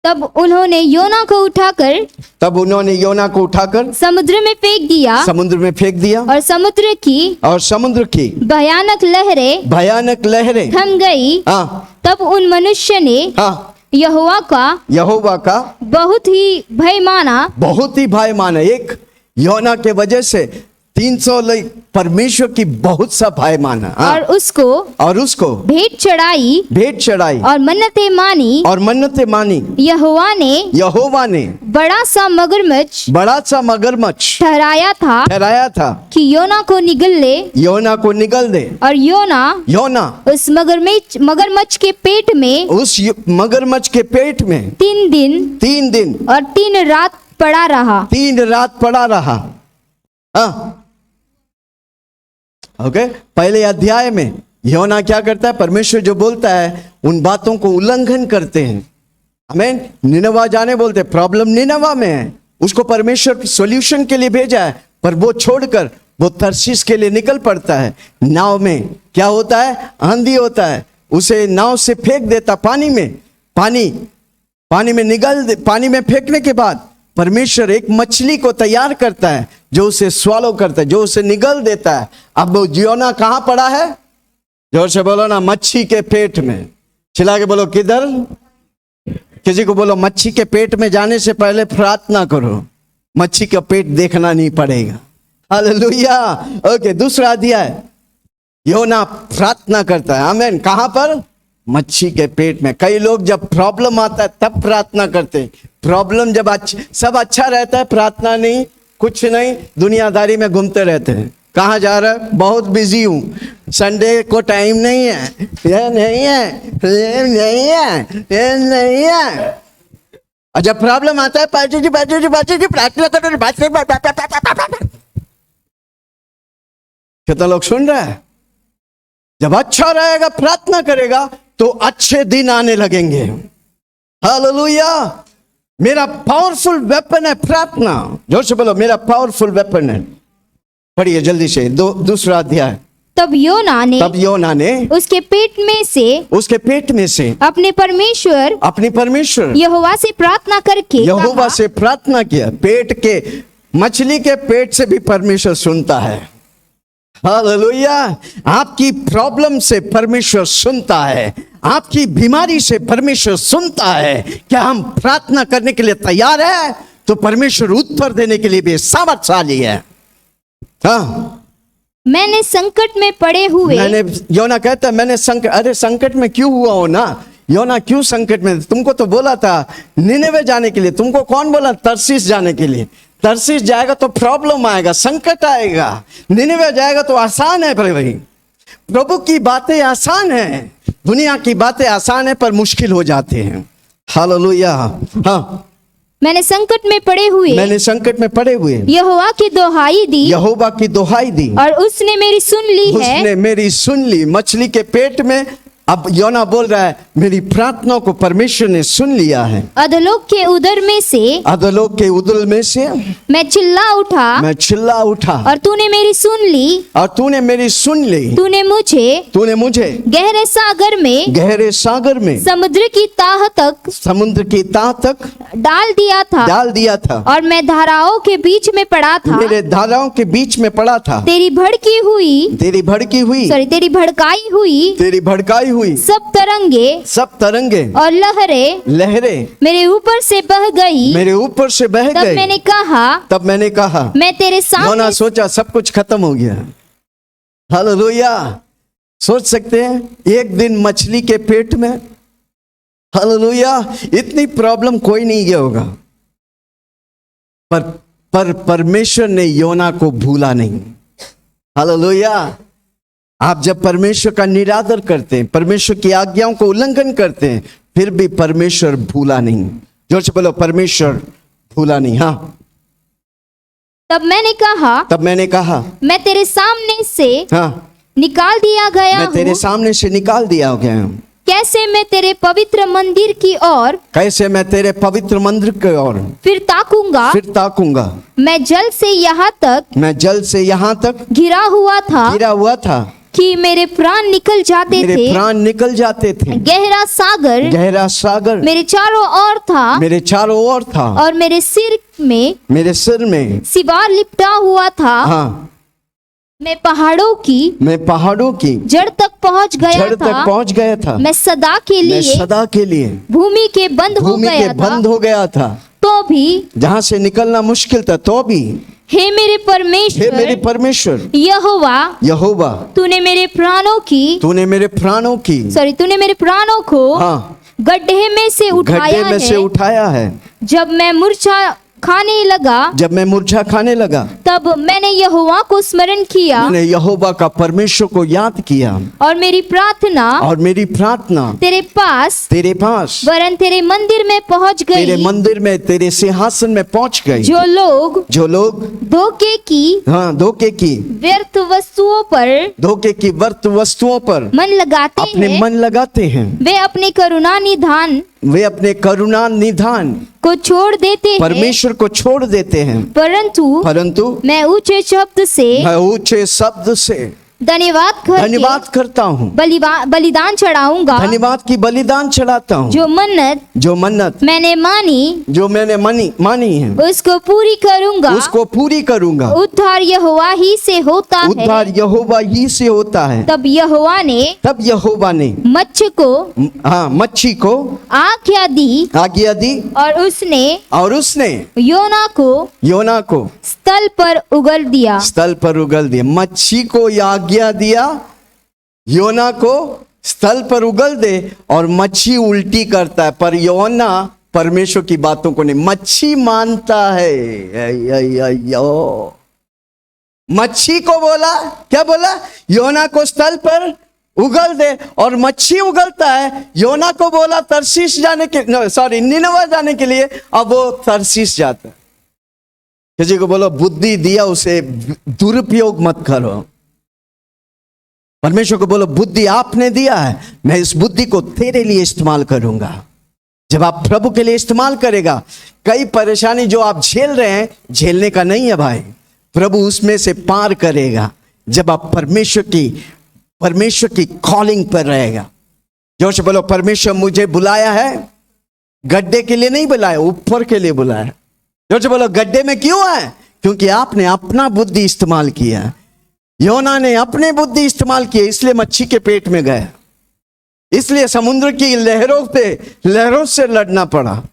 तब उन्होंने योना को उठाकर
तब उन्होंने योना को उठाकर
समुद्र में फेंक दिया,
समुद्र में फेंक दिया
और समुद्र की
और समुद्र की
भयानक लहरें
भयानक लहरें,
थम गई।
हाँ
तब उन मनुष्य ने
हाँ,
यहोवा का
बहुत ही
भय माना।
बहुत ही भय माना। एक योना के वजह से 300 लोग परमेश्वर की बहुत सा भय माना। हाँ,
और उसको
भेंट चढ़ाई
और मन्नतें मानी।
यहोवा ने
बड़ा सा मगरमच्छ ठहराया था कि योना को निगल दे। और योना उस मगरमच्छ के पेट में,
उस मगरमच्छ के पेट में
3 दिन और 3 रात पड़ा रहा।
हाँ, ओके। पहले अध्याय में योना क्या करता है, परमेश्वर जो बोलता है उन बातों को उल्लंघन करते हैं। आमीन। निनवा जाने बोलते, प्रॉब्लम निनवा में है, उसको परमेश्वर सॉल्यूशन के लिए भेजा है, पर वो छोड़कर वो तर्शीश के लिए निकल पड़ता है। नाव में क्या होता है, आंधी होता है, उसे नाव से फेंक देता पानी में। पानी में फेंकने के बाद परमेश्वर एक मछली को तैयार करता है जो उसे स्वालो करता है, जो उसे निगल देता है। अब वो योना कहां पड़ा है, जोर से बोलो ना, मच्छी के पेट में। चिल्ला के बोलो किधर। किसी को बोलो मच्छी के पेट में जाने से पहले प्रार्थना करो, मच्छी का पेट देखना नहीं पड़ेगा। हालेलुया। ओके, दूसरा अध्याय। योना प्रार्थना करता है, आमीन। कहां पर, मच्छी के पेट में। कई लोग जब प्रॉब्लम आता है तब प्रार्थना करते हैं। प्रॉब्लम जब सब अच्छा रहता है, प्रार्थना नहीं, कुछ नहीं, दुनियादारी में घूमते रहते हैं। कहाँ जा रहा है, बहुत बिजी हूँ, संडे को टाइम नहीं है, ये नहीं है। और जब प्रॉब्लम आता है, पास्टर जी प्रार्थना करो। कितना लोग सुन रहा है। जब अच्छा रहेगा, प्रार्थना करेगा तो अच्छे दिन आने लगेंगे। हालेलुया। मेरा पावरफुल वेपन है प्रार्थना। जोर से बोलो मेरा पावरफुल वेपन है। पढ़िए जल्दी से दूसरा अध्याय।
तब योना ने उसके पेट में से अपने परमेश्वर यहोवा से प्रार्थना
किया। पेट के, मछली के पेट से भी परमेश्वर सुनता है। हालेलुया। आपकी प्रॉब्लम से परमेश्वर सुनता है, आपकी बीमारी से परमेश्वर सुनता है। क्या हम प्रार्थना करने के लिए तैयार है, तो परमेश्वर उत्तर देने के लिए भी सामर्थ्यशाली है। हाँ,
मैंने संकट में पड़े हुए,
योना कहता है मैंने संकट में क्यों हुआ हो ना। योना क्यों संकट में, तुमको तो बोला था निनेवे जाने के लिए, तुमको कौन बोला तर्शीश जाने के लिए। तर्शीश जाएगा तो प्रॉब्लम आएगा, संकट आएगा। निनेवे जाएगा तो आसान है भाई। प्रभु की बातें आसान है, दुनिया की बातें आसान है पर मुश्किल हो जाते हैं। हालेलुया। हाँ,
मैंने संकट में पड़े हुए यहोवा की दोहाई दी, और उसने मेरी सुन ली।
मछली के पेट में अब योना बोल रहा है मेरी प्रार्थना को परमेश्वर ने सुन लिया है।
अधोलोक के उदर में से
अधोलोक के उदल में से
मैं चिल्ला उठा
मैं चिल्ला उठा
और तूने मेरी सुन ली।
और तूने मेरी सुन ली।
तूने मुझे
गहरे सागर में
समुद्र की ताह तक डाल दिया था और मैं धाराओं के बीच में पड़ा था।
मेरे धाराओं के बीच में पड़ा था।
तेरी भड़काई हुई सब तरंगे और लहरें मेरे ऊपर से बह गई। तब मैंने कहा मैं तेरे सामने।
योना सोचा सब कुछ खत्म हो गया। हालेलुया। सोच सकते हैं एक दिन मछली के पेट में, हालेलुया, इतनी प्रॉब्लम कोई नहीं गया होगा, पर परमेश्वर ने योना को भूला नहीं। हालेलुया। आप जब परमेश्वर का निरादर करते हैं, परमेश्वर की आज्ञाओं को उल्लंघन करते हैं, फिर भी परमेश्वर भूला नहीं। जोर से बोलो परमेश्वर भूला नहीं। हाँ।
तब मैंने कहा मैं तेरे सामने से निकाल दिया गया हूँ।
तेरे सामने से निकाल दिया गया हूँ।
कैसे मैं तेरे पवित्र मंदिर की ओर फिर ताकूंगा। मैं जल से यहाँ तक घिरा हुआ था कि मेरे प्राण निकल जाते थे। गहरा सागर मेरे चारों ओर था और मेरे सिर में सिवार लिपटा हुआ था।
हाँ।
मैं पहाड़ों की जड़ तक पहुंच गया था। मैं सदा के लिए भूमि के बंद हो गया था। तो भी
जहाँ से निकलना मुश्किल था, तो भी
हे मेरे परमेश्वर
यहोवा
तूने मेरे प्राणों को गड्ढे में से
उठाया है।
जब मैं मूर्छा खाने लगा तब मैंने यहोवा को स्मरण किया।
मैंने यहोवा का परमेश्वर को याद किया
और मेरी प्रार्थना तेरे पास वरन तेरे मंदिर में पहुंच गई।
तेरे मंदिर में, तेरे सिंहासन में पहुंच गई।
जो लोग धोखे की व्यर्थ वस्तुओं पर मन लगाते हैं, वे अपने करुणा निधान को छोड़ देते हैं।
परमेश्वर को छोड़ देते हैं।
परंतु मैं ऊंचे शब्द से धन्यवाद करता हूँ। बलिदान चढ़ाऊंगा।
धन्यवाद की बलिदान चढ़ाता हूँ।
जो मन्नत मैंने मानी है उसको पूरी करूंगा। उद्धार यहोवा ही से होता है। तब यहोवा ने मच्छी को आज्ञा दी और उसने योना को स्थल पर उगल दिया।
मच्छी को आज्ञा दिया योना को स्थल पर उगल दे, और मच्छी उल्टी करता है, पर योना परमेश्वर की बातों को नहीं, मच्छी मानता है। मच्छी को क्या बोला? योना को स्थल पर उगल दे, और मच्छी उगलता है। योना को बोला तरसीस निनवा जाने के लिए, अब वो तरसीस जाता है। किसी को बोलो बुद्धि दिया उसे दुरुपयोग मत करो। परमेश्वर को बोलो बुद्धि आपने दिया है, मैं इस बुद्धि को तेरे लिए इस्तेमाल करूंगा। जब आप प्रभु के लिए इस्तेमाल करेगा, कई परेशानी जो आप झेल रहे हैं, झेलने का नहीं है भाई, प्रभु उसमें से पार करेगा जब आप परमेश्वर की कॉलिंग पर रहेगा। जोर से बोलो परमेश्वर मुझे बुलाया है, गड्ढे के लिए नहीं बुलाया, ऊपर के लिए बुलाया। जोर से बोलो गड्ढे में क्यों है? क्योंकि आपने अपना बुद्धि इस्तेमाल किया। योना ने अपने बुद्धि इस्तेमाल किए, इसलिए मच्छी के पेट में गया, इसलिए समुद्र की लहरों से लड़ना पड़ा।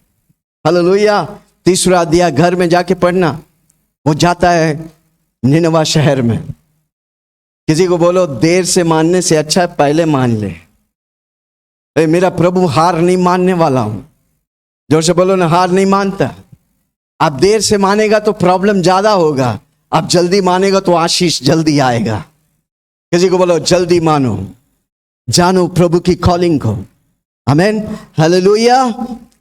हालेलुया। 3 अध्याय घर में जाके पढ़ना। वो जाता है निनवा शहर में। किसी को बोलो देर से मानने से अच्छा पहले मान ले। मेरा प्रभु हार नहीं मानने वाला हूं। जोर से बोलो ना, हार नहीं मानता। आप देर से मानेगा तो प्रॉब्लम ज्यादा होगा, आप जल्दी मानेगा तो आशीष जल्दी आएगा। किसी को बोलो जल्दी मानो, जानो प्रभु की कॉलिंग को। आमीन, हालेलुया।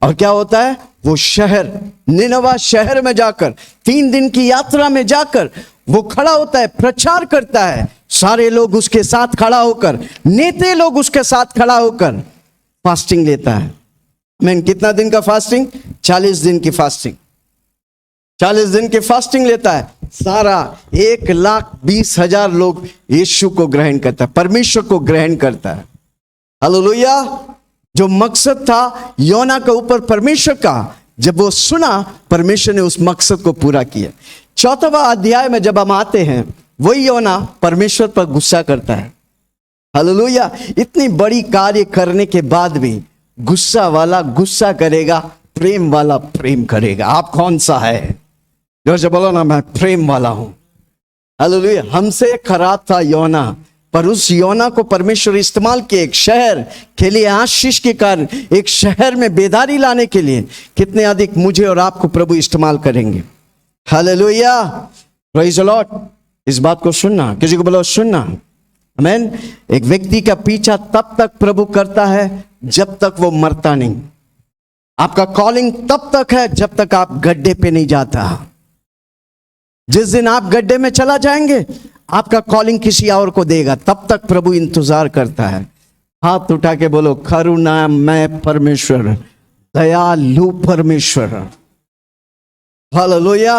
और क्या होता है? वो शहर, निनवा शहर में जाकर 3 दिन की यात्रा में जाकर वो खड़ा होता है, प्रचार करता है, सारे लोग उसके साथ खड़ा होकर, नेते लोग उसके साथ खड़ा होकर फास्टिंग लेता है। मैं कितना दिन का फास्टिंग? 40 दिन की फास्टिंग। 40 दिन की फास्टिंग लेता है। सारा 1,20,000 लोग यीशु को ग्रहण करता है, परमेश्वर को ग्रहण करता है। हालेलुया। जो मकसद था योना के ऊपर परमेश्वर का, जब वो सुना, परमेश्वर ने उस मकसद को पूरा किया। 4वां अध्याय में जब हम आते हैं, वही योना परमेश्वर पर गुस्सा करता है। हालेलुया। इतनी बड़ी कार्य करने के बाद भी गुस्सा वाला गुस्सा करेगा, प्रेम वाला प्रेम करेगा। आप कौन सा है? जो से बोलो ना, मैं प्रेम वाला हूं। हालेलुया। हमसे खराब था योना, पर उस योना को परमेश्वर इस्तेमाल किए एक शहर के लिए, आशीष के कारण, एक शहर में बेदारी लाने के लिए। कितने अधिक मुझे और आपको प्रभु इस्तेमाल करेंगे। हालेलुया। Praise the Lord. इस बात को सुनना, किसी को बोलो सुनना। आमीन। एक व्यक्ति का पीछा तब तक प्रभु करता है जब तक वो मरता नहीं। आपका कॉलिंग तब तक है जब तक आप गड्ढे पे नहीं जाता। जिस दिन आप गड्ढे में चला जाएंगे, आपका कॉलिंग किसी और को देगा। तब तक प्रभु इंतजार करता है। हाथ उठा के बोलो, करुणामय परमेश्वर, दयालु परमेश्वर। हालेलुया।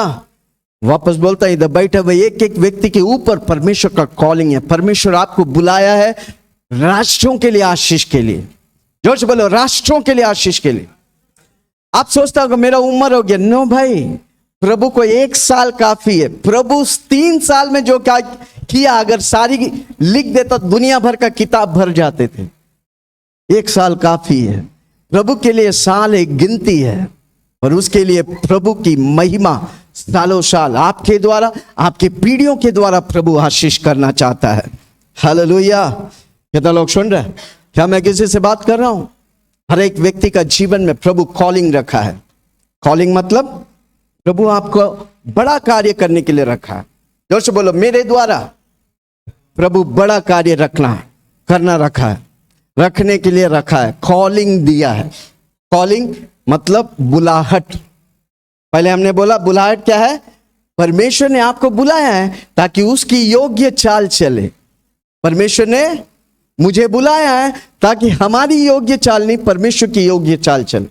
वापस बोलता है, इधर बैठे हुए एक एक व्यक्ति के ऊपर परमेश्वर का कॉलिंग है। परमेश्वर आपको बुलाया है राष्ट्रों के लिए, आशीष के लिए। जोर से बोलो, राष्ट्रों के लिए, आशीष के लिए। आप सोचता हो मेरा उम्र हो गया। नो भाई, प्रभु को 1 साल काफी है। प्रभु 3 साल में जो क्या किया, अगर सारी लिख देता तो दुनिया भर का किताब भर जाते थे। 1 साल काफी है। प्रभु के लिए साल एक गिनती है, और उसके लिए प्रभु की महिमा सालों साल आपके द्वारा, आपके पीढ़ियों के द्वारा प्रभु आशीष करना चाहता है। हालेलुया। कितना लोग सुन रहे हैं? क्या मैं किसी से बात कर रहा हूं? हर एक व्यक्ति का जीवन में प्रभु कॉलिंग रखा है। कॉलिंग मतलब प्रभु आपको बड़ा कार्य करने के लिए रखा है। जोर से बोलो, मेरे द्वारा प्रभु बड़ा कार्य करना रखा है, रखने के लिए रखा है। कॉलिंग दिया है। कॉलिंग मतलब बुलाहट। पहले हमने बोला बुलाहट क्या है? परमेश्वर ने आपको बुलाया है ताकि उसकी योग्य चाल चले। परमेश्वर ने मुझे बुलाया है ताकि हमारी योग्य चाल नहीं, परमेश्वर की योग्य चाल चले।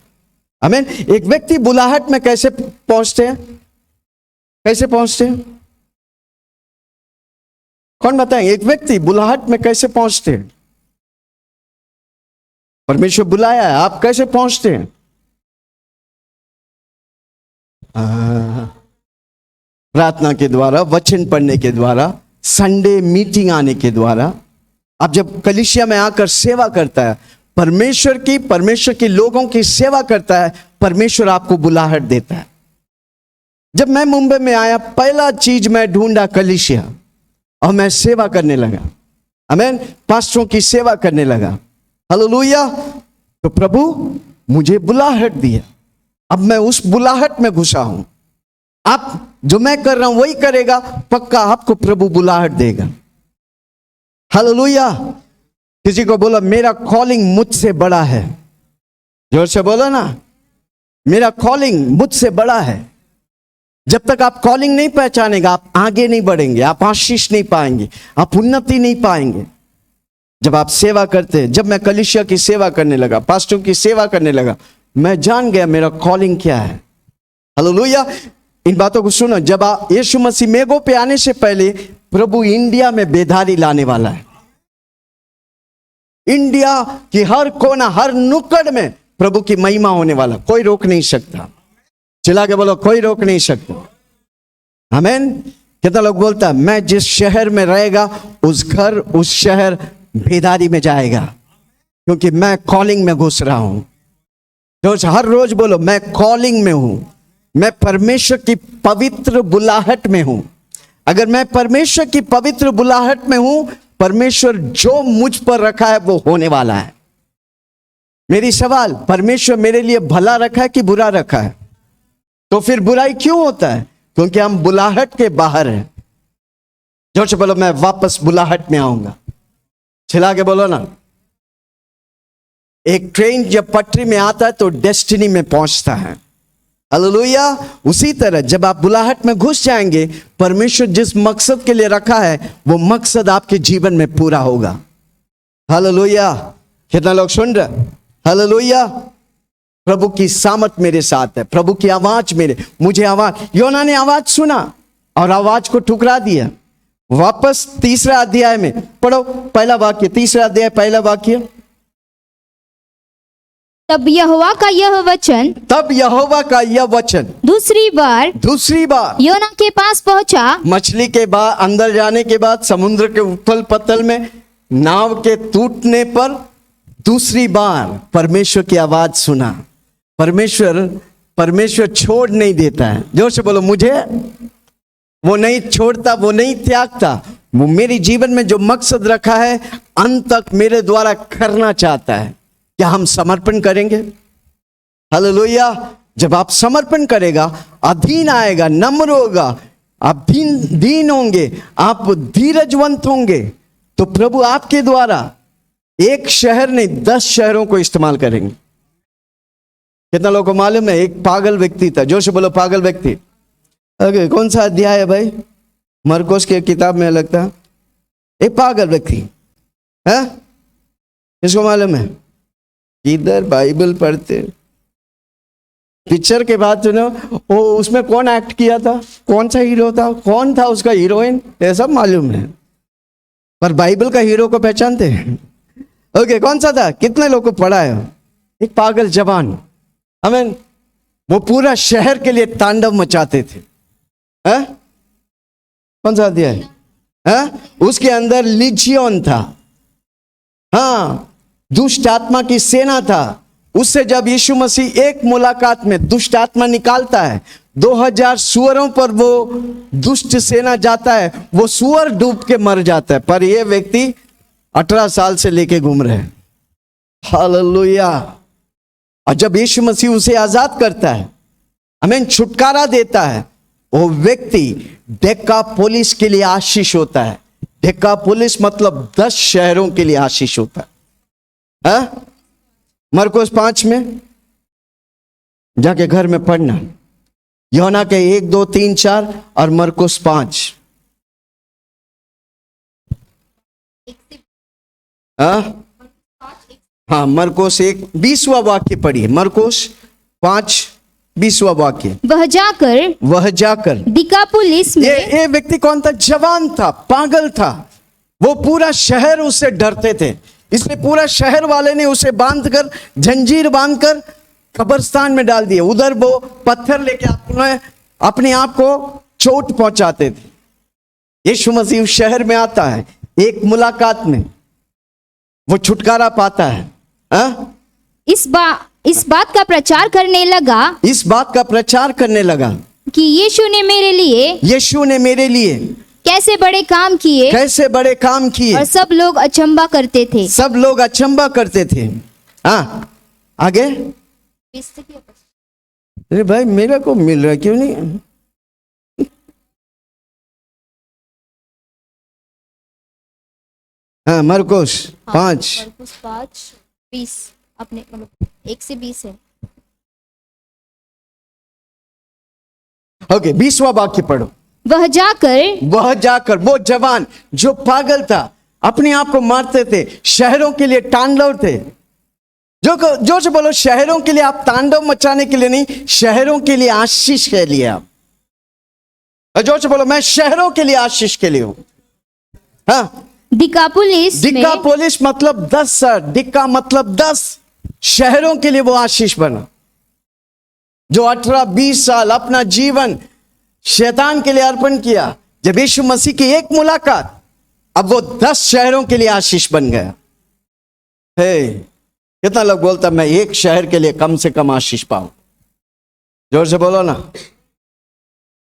आमीन। एक व्यक्ति बुलाहट में कैसे पहुंचते हैं? कैसे पहुंचते हैं? कौन बताएंगे? एक व्यक्ति बुलाहट में कैसे पहुंचते हैं? परमेश्वर बुलाया है, आप कैसे पहुंचते हैं? प्रार्थना के द्वारा, वचन पढ़ने के द्वारा, संडे मीटिंग आने के द्वारा। आप जब कलीसिया में आकर सेवा करता है, परमेश्वर के लोगों की सेवा करता है, परमेश्वर आपको बुलाहट देता है। जब मैं मुंबई में आया, पहला चीज मैं ढूंढा कलीसिया, और मैं सेवा करने लगा। आमीन। पास्टरों की सेवा करने लगा। हालेलुया। तो प्रभु मुझे बुलाहट दिया, अब मैं उस बुलाहट में घुसा हूं। आप जो मैं कर रहा हूं वही करेगा, पक्का आपको प्रभु बुलाहट देगा। हालेलुया। किसी को बोलो, मेरा कॉलिंग मुझसे बड़ा है। जोर से बोलो ना, मेरा कॉलिंग मुझसे बड़ा है। जब तक आप कॉलिंग नहीं पहचानेगा, आप आगे नहीं बढ़ेंगे, आप आशीष नहीं पाएंगे, आप उन्नति नहीं पाएंगे। जब आप सेवा करते हैं, जब मैं कलीसिया की सेवा करने लगा, पास्टरों की सेवा करने लगा, मैं जान गया मेरा कॉलिंग क्या है। हालेलुया। इन बातों को सुनो। जब यीशु मसीह मेघों पे आने से पहले प्रभु इंडिया में बेदारी लाने वाला है। इंडिया की हर कोना, हर नुक्कड़ में प्रभु की महिमा होने वाला, कोई रोक नहीं सकता। चिल्ला के बोलो, कोई रोक नहीं सकता। आमीन। कितना लोग बोलता है, मैं जिस शहर में रहेगा उस शहर बेदारी में जाएगा, क्योंकि मैं कॉलिंग में घुस रहा हूं। तो हर रोज बोलो, मैं कॉलिंग में हूं, मैं परमेश्वर की पवित्र बुलाहट में हूं। अगर मैं परमेश्वर की पवित्र बुलाहट में हूं, परमेश्वर जो मुझ पर रखा है वो होने वाला है। मेरी सवाल, परमेश्वर मेरे लिए भला रखा है कि बुरा रखा है? तो फिर बुराई क्यों होता है? क्योंकि हम बुलाहट के बाहर हैं। जोर से बोलो, मैं वापस बुलाहट में आऊंगा। चिल्ला के बोलो ना। एक ट्रेन जब पटरी में आता है तो डेस्टिनी में पहुंचता है। हालेलुया। उसी तरह जब आप बुलाहट में घुस जाएंगे, परमेश्वर जिस मकसद के लिए रखा है वो मकसद आपके जीवन में पूरा होगा। हालेलुया। कितना लोग सुन रहे? हालेलुया। प्रभु की सामर्थ मेरे साथ है, प्रभु की आवाज मुझे आवाज, योना ने आवाज सुना और आवाज को ठुकरा दिया। वापस 3 अध्याय में पढ़ो, पहला वाक्य, 3 अध्याय पहला वाक्य।
तब यहोवा का यह वचन दूसरी बार योना के पास पहुंचा।
मछली के बाद अंदर जाने के बाद, समुद्र के उथल पथल में, नाव के टूटने पर दूसरी बार परमेश्वर की आवाज सुना। परमेश्वर छोड़ नहीं देता है। जोर से बोलो, मुझे वो नहीं छोड़ता, वो नहीं त्यागता। वो मेरे जीवन में जो मकसद रखा है अंत तक मेरे द्वारा करना चाहता है। क्या हम समर्पण करेंगे? हालेलुया। जब आप समर्पण करेगा, अधीन आएगा, नम्र होगा, आप दीन होंगे, आप धीरजवंत होंगे, तो प्रभु आपके द्वारा एक शहर नहीं 10 शहरों को इस्तेमाल करेंगे। कितना लोगों को मालूम है? एक पागल व्यक्ति था। जोर से बोलो, पागल व्यक्ति। ओके, कौन सा अध्याय है भाई? मरकुस की किताब में लगता है एक पागल व्यक्ति है। इसको मालूम है? इधर बाइबल पढ़ते, पिक्चर के बाद सुनो, वो उसमें कौन एक्ट किया था, कौन सा हीरो था, कौन था उसका हीरोइन, ये सब मालूम है, पर बाइबल का हीरो को पहचानते हैं? ओके, कौन सा था? कितने लोग को पढ़ा है? एक पागल जवान, आमीन। वो पूरा शहर के लिए तांडव मचाते थे। है? कौन सा अध्याय है? उसके अंदर लीजियन था, हाँ, दुष्ट आत्मा की सेना था। उससे जब यीशु मसीह एक मुलाकात में दुष्ट आत्मा निकालता है, 2000 सुअरों पर वो दुष्ट सेना जाता है, वो सुअर डूब के मर जाता है, पर ये व्यक्ति 18 साल से लेके घूम रहे हैं। हालेलुया। और जब यीशु मसीह उसे आजाद करता है, हमें छुटकारा देता है, वो व्यक्ति डेकापोलिस के लिए आशीष होता है। डेकापोलिस मतलब 10 शहरों के लिए आशीष होता है। मरकुस 5 में जाके घर में पढ़ना, यूहन्ना के 1, 2, 3, 4 और मरकुस 5। हाँ, मरकुस 1 20वां वाक्य पढ़िए। मरकुस 5 20वां वाक्य।
वह जाकर दिकापुलिस में।
ये व्यक्ति कौन था? जवान था, पागल था। वो पूरा शहर उससे डरते थे, इसलिए पूरा शहर वाले ने उसे बांधकर, जंजीर बांधकर कब्रिस्तान में डाल दिया। उधर वो पत्थर लेके अपने आप को चोट पहुंचाते थे। यीशु मसीह शहर में आता है, एक मुलाकात में वो छुटकारा पाता है।
इस बात का प्रचार करने लगा कि यीशु ने मेरे लिए कैसे बड़े काम किए। और सब लोग अचंबा करते थे।
हाँ, आगे। अरे भाई, मेरे को मिल रहा क्यों नहीं? हाँ, मरकुस 5
20 अपने 1 से 20 है।
ओके, 20वां वाक्य पढ़ो।
वह जाकर
वो जवान जो पागल था, अपने आप को मारते थे, शहरों के लिए तांडव थे। जो से बोलो, शहरों के लिए आप तांडव मचाने के लिए नहीं, शहरों के लिए आशीष के लिए आप। जो से बोलो, मैं शहरों के लिए आशीष के लिए हूं। हाँ, डिकापोलिस मतलब 10 सर, डिका मतलब 10 शहरों के लिए वो आशीष बना। जो 18-20 साल अपना जीवन शैतान के लिए अर्पण किया, जब यीशु मसीह की एक मुलाकात, अब वो 10 शहरों के लिए आशीष बन गया। कितना लोग बोलता मैं एक शहर के लिए कम से कम आशीष पाऊं? जोर से बोलो ना,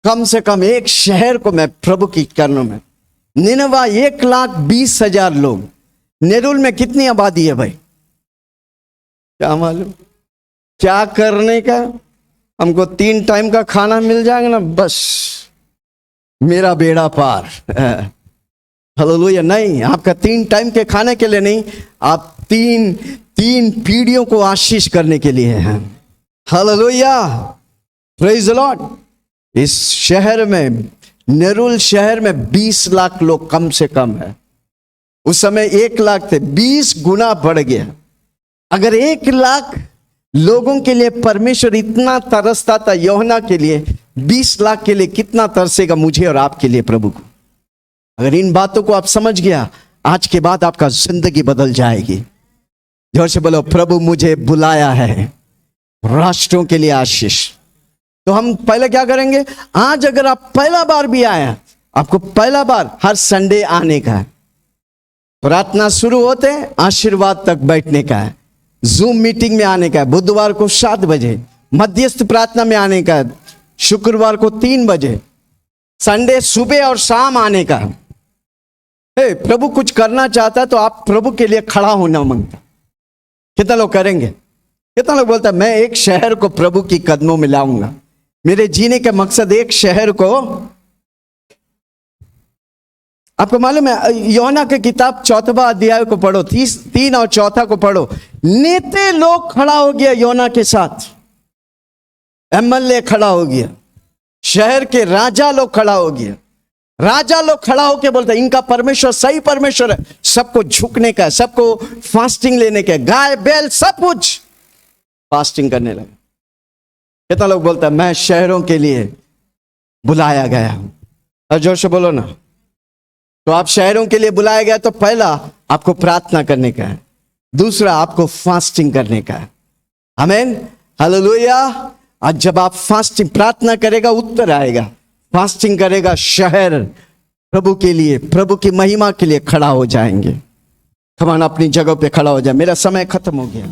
कम से कम एक शहर को मैं प्रभु की चरणों में। निनवा 1,20,000 लोग। नेरुल में कितनी आबादी है भाई? क्या मालूम? क्या करने का? हमको 3 टाइम का खाना मिल जाएगा ना, बस मेरा बेड़ा पार। हालेलुया। नहीं, आपका 3 टाइम के खाने के लिए नहीं, आप तीन पीढ़ियों को आशीष करने के लिए हैं। हालेलुया। Praise the Lord. इस शहर में, नेरुल शहर में 20 लाख लोग कम से कम है। उस समय 1 लाख थे, 20 गुना बढ़ गया। अगर 1 लाख लोगों के लिए परमेश्वर इतना तरसता था यूहन्ना के लिए, 20 लाख के लिए कितना तरसेगा मुझे और आपके लिए प्रभु को। अगर इन बातों को आप समझ गया, आज के बाद आपका जिंदगी बदल जाएगी। जोर से बोलो, प्रभु मुझे बुलाया है राष्ट्रों के लिए आशीष। तो हम पहले क्या करेंगे? आज अगर आप पहला बार भी आए, आपको पहला बार हर संडे आने का है। प्रार्थना शुरू होते आशीर्वाद तक बैठने का है। जूम मीटिंग में आने का है। बुधवार को 7 बजे मध्यस्थ प्रार्थना में आने का है। शुक्रवार को 3 बजे। संडे सुबह और शाम आने का है। प्रभु कुछ करना चाहता है तो आप प्रभु के लिए खड़ा होना मांगता। कितना लोग करेंगे? कितना लोग बोलता है मैं एक शहर को प्रभु की कदमों में लाऊंगा। मेरे जीने का मकसद एक शहर को। आपको मालूम है, यूहन्ना की किताब 4वां अध्याय को पढ़ो, 3 और 4 को पढ़ो। नेते लोग खड़ा हो गया यूहन्ना के साथ, एमएलए खड़ा हो गया, शहर के राजा लोग खड़ा हो गया। राजा लोग खड़ा होकर बोलते इनका परमेश्वर सही परमेश्वर है, सबको झुकने का है, सबको फास्टिंग लेने का है, गाय बैल सब कुछ फास्टिंग करने लगे। कितना लोग बोलता है मैं शहरों के लिए बुलाया गया हूं? और जोर से बोलो ना। तो आप शहरों के लिए बुलाया गया, तो पहला आपको प्रार्थना करने का है, दूसरा आपको फास्टिंग करने का है। आमीन, हालेलुया। आज जब आप फास्टिंग प्रार्थना करेगा उत्तर आएगा, फास्टिंग करेगा, शहर प्रभु के लिए, प्रभु की महिमा के लिए खड़ा हो जाएंगे। कमान अपनी जगह पे खड़ा हो जाए। मेरा समय खत्म हो गया।